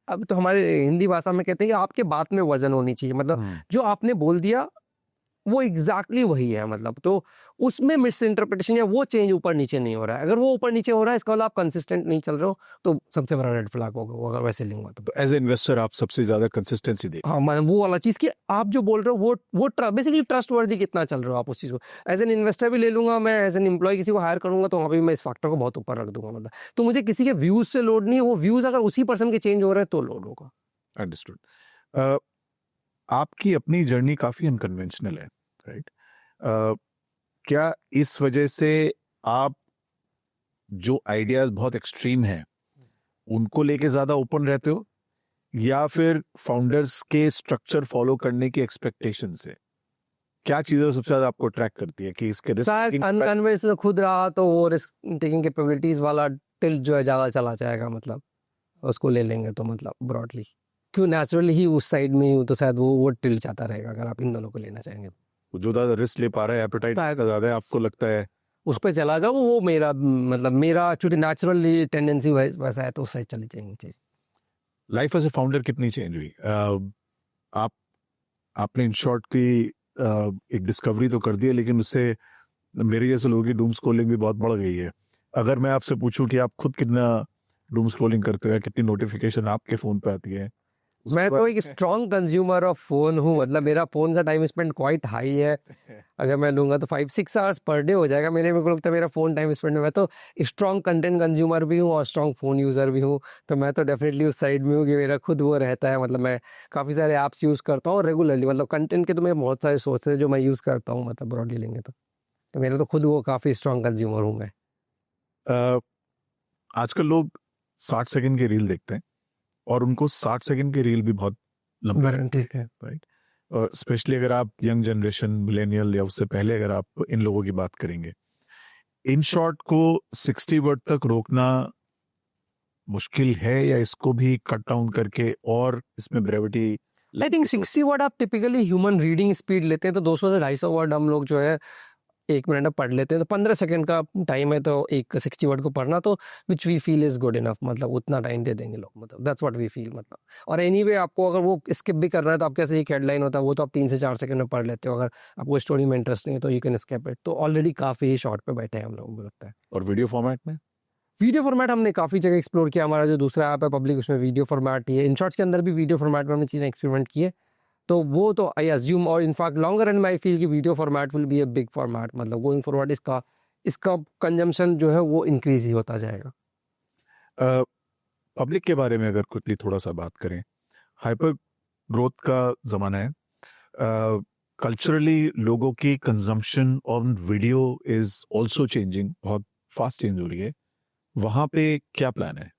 अब तो हमारे हिंदी भाषा में कहते हैं कि आपके बात में वजन होनी चाहिए। मतलब जो आपने बोल दिया वो एग्जैक्टली वही है। मतलब तो उसमें मिस इंटरप्रिटेशन या वो चेंज ऊपर नीचे नहीं हो रहा है। अगर वो ऊपर नीचे हो रहा है, इसका मतलब आप कंसिस्टेंट नहीं चल रहे हो, तो सबसे बड़ा रेड फ्लैग होगा वो, अगर वैसे लिंग तो एज ए इन्वेस्टर आप सबसे ज्यादा कंसिस्टेंसी देखते हाँ, मतलब वो वाला चीज़ कि आप जो बोल रहे हो वो बेसिकली ट्रस्ट वर्दी कितना चल रहे हो आप उस चीज़ को। एज एन इन्वेस्टर भी ले लूंगा मैं, एज एन एम्प्लॉय किसी को हायर करूंगा तो वहाँ पे मैं इस फैक्टर को बहुत ऊपर रख दूंगा। मतलब तो मुझे किसी के व्यूज से लोड नहीं है, वो व्यूज अगर उसी पर्सन के चेंज हो रहे हैं तो लोड होगा। अंडरस्टूड। आपकी अपनी जर्नी काफी अनकन्वेंशनल है, राइट? क्या इस वजह से आप जो आइडियाज बहुत एक्सट्रीम हैं उनको लेके ज्यादा ओपन रहते हो, या फिर फाउंडर्स के स्ट्रक्चर फॉलो करने की एक्सपेक्टेशन से? क्या चीजें सबसे ज्यादा आपको ट्रैक करती है कि इसके शायद अनकन्वेंशनल खुद रहा तो वो रिस्क टेकिंग कैपेबिलिटीज वाला टिल्ट जो है ज़्यादा चला जाएगा। मतलब उसको ले लेंगे तो मतलब ब्रॉडली क्यों नेचुरली ही उस साइड में हूँ तो शायद वो टिल्ट जाता रहेगा अगर आप इन दोनों को लेना चाहेंगे। जो ज्यादा रिस्क ले पा रहा है, एपेटाइट ज्यादा है, आपको लगता है उस पर चला जाओ, वो मेरा मतलब मेरा चूंकि नेचुरली टेंडेंसी वैसा है तो उस साइड चली जाएंगी चीज़। लाइफ एज ए फाउंडर कितनी चेंज हुई? आपने इन शॉर्ट की एक डिस्कवरी तो कर दी है, लेकिन उससे मेरे जैसे लोगों की डूम स्क्रॉलिंग भी बहुत बढ़ गई है। अगर मैं आपसे पूछूं कि आप खुद कितना डूम स्क्रॉलिंग करते हो, कितनी नोटिफिकेशन आपके फोन पे आती है, मैं तो एक स्ट्रॉन्ग कंज्यूमर ऑफ फोन हूँ, मतलब मेरा फोन का टाइम स्पेंड क्वाइट हाई है। अगर मैं लूँगा तो 5-6 आवर्स पर डे हो जाएगा मेरे को लगता है मेरा फ़ोन टाइम स्पेंड में। मैं तो स्ट्रॉन्ग कंटेंट कंज्यूमर भी हूँ और स्ट्रॉन्ग फ़ोन यूज़र भी हूँ, तो मैं तो डेफिनेटली उस साइड में हूँ कि मेरा खुद वो रहता है। मतलब मैं काफ़ी सारे ऐप्स यूज़ करता हूँ रेगुलरली, मतलब कंटेंट के तो मेरे बहुत सारे सोर्सेज हैं जो मैं यूज़ करता हूँ, मतलब ब्रॉडली लेंगे तो मेरा तो खुद वो काफ़ी स्ट्रॉन्ग कंज्यूमर हूँ मैं। अ, आजकल लोग 60 सेकंड की रील देखते हैं और उनको 60 सेकंड की रील भी बहुत लंबी लगती ठीक है। राइट। और स्पेशली अगर आप यंग जनरेशन मिलेनियल या उससे पहले अगर आप इन लोगों की बात करेंगे, इन शॉर्ट को 60 वर्ड तक रोकना मुश्किल है या इसको भी कट डाउन करके और इसमें ब्रेविटी? आई थिंक 60 वर्ड आप टिपिकली ह्यूमन रीडिंग स्पीड लेते हैं तो 200 से 250 वर्ड हम लोग जो है 1 मिनट में पढ़ लेते हैं, तो 15 सेकंड का टाइम है तो एक 60 वर्ड को पढ़ना तो which we feel is good enough, मतलब उतना टाइम दे देंगे लोग, मतलब दैट्स व्हाट वी फील। मतलब और एनीवे आपको अगर वो स्किप भी करना है तो आप कैसे एक हेडलाइन होता है वो तो आप 3 से 4 सेकंड में पढ़ लेते हो, अगर आपको स्टोरी में इंटरेस्ट नहीं है तो यू कैन स्किप इट। तो ऑलरेडी काफ़ी ही शॉर्ट पे बैठे हैं हम लोगों को लगता है। और वीडियो फॉर्मेट में वीडियो फॉर्मेट हमने काफ़ी जगह एक्सप्लोर किया, हमारा जो दूसरा ऐप है पब्लिक उसमें वीडियो फॉर्मेट ही है, इन शॉर्ट्स के अंदर भी वीडियो फॉर्मेट में हमने चीज़ें एक्सपेरिमेंट की है, तो वो तो आई अज्यूम और इनफैक्ट लॉन्गर रन में आई फील कि video format will be a big format, मतलब गोइंग फॉरवर्ड इसका कंजम्पशन जो है वो इंक्रीज ही होता जाएगा। पब्लिक के बारे में अगर क्विकली थोड़ा सा बात करें, हाइपर ग्रोथ का जमाना है, कल्चरली लोगों की consumption on video is also changing, बहुत फास्ट चेंज हो रही है, वहां पे क्या प्लान है?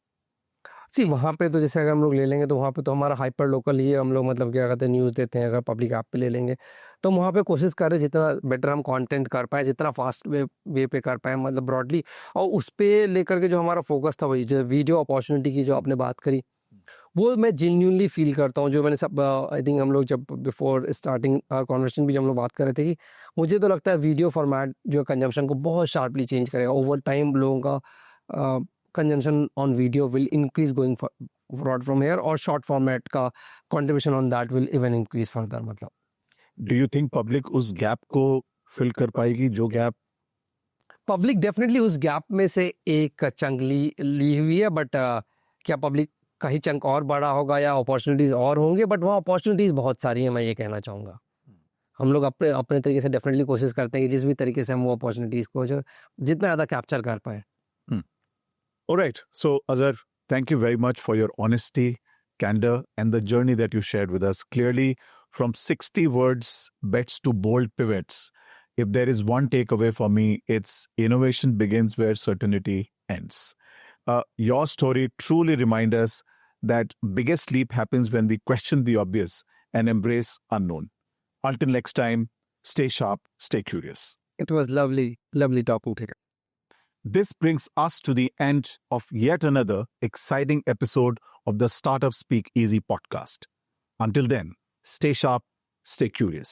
वहाँ पे तो जैसे अगर हम लोग ले लेंगे तो वहाँ पे तो हमारा हाइपर लोकल ही है, हम लोग मतलब क्या कहते हैं न्यूज़ देते हैं, अगर पब्लिक ऐप पे ले लेंगे तो वहाँ पे कोशिश कर रहे हैं जितना बेटर हम कंटेंट कर पाएँ, जितना फास्ट वे पे कर पाएँ, मतलब ब्रॉडली। और उस पे लेकर के जो हमारा फोकस था वही जो वीडियो अपॉर्चुनिटी की जो आपने बात करी, वो मैं जेन्युइनली फील करता हूँ। जो मैंने सब आई थिंक हम लोग जब बिफोर स्टार्टिंग कॉन्वर्सेशन भी जब हम लोग बात कर रहे थे कि मुझे तो लगता है वीडियो फॉर्मेट जो कंजम्पशन को बहुत शार्पली चेंज करेगा ओवर टाइम। लोगों का consumption on video will increase going forward from here, और शॉर्ट फॉर्मेट का contribution on that will even increase further. मतलब डू यू थिंक पब्लिक उस गैप को फिल कर पाएगी जो गैप? पब्लिक डेफिनेटली उस गैप में से एक चंक ली हुई है, बट क्या पब्लिक का ही चंक और बड़ा होगा या अपॉर्चुनिटीज़ और होंगे, बट वहाँ अपॉर्चुनिटीज़ बहुत सारी हैं, मैं ये कहना चाहूँगा। हम लोग अपने अपने तरीके से डेफिनेटली कोशिश करते हैं कि जिस भी तरीके से हम वो अपॉर्चुनिटीज़ को जो जितना ज़्यादा कैप्चर कर पाएँ। Alright, so Azhar, thank you very much for your honesty, candor, and the journey that you shared with us. Clearly, from 60 words, bets to bold pivots, if there is one takeaway for me, it's innovation begins where certainty ends. Your story truly reminds us that biggest leap happens when we question the obvious and embrace unknown. Until next time, stay sharp, stay curious. It was lovely talking to you. This brings us to the end of yet another exciting episode of the Startup Speak Easy podcast. Until then, stay sharp, stay curious.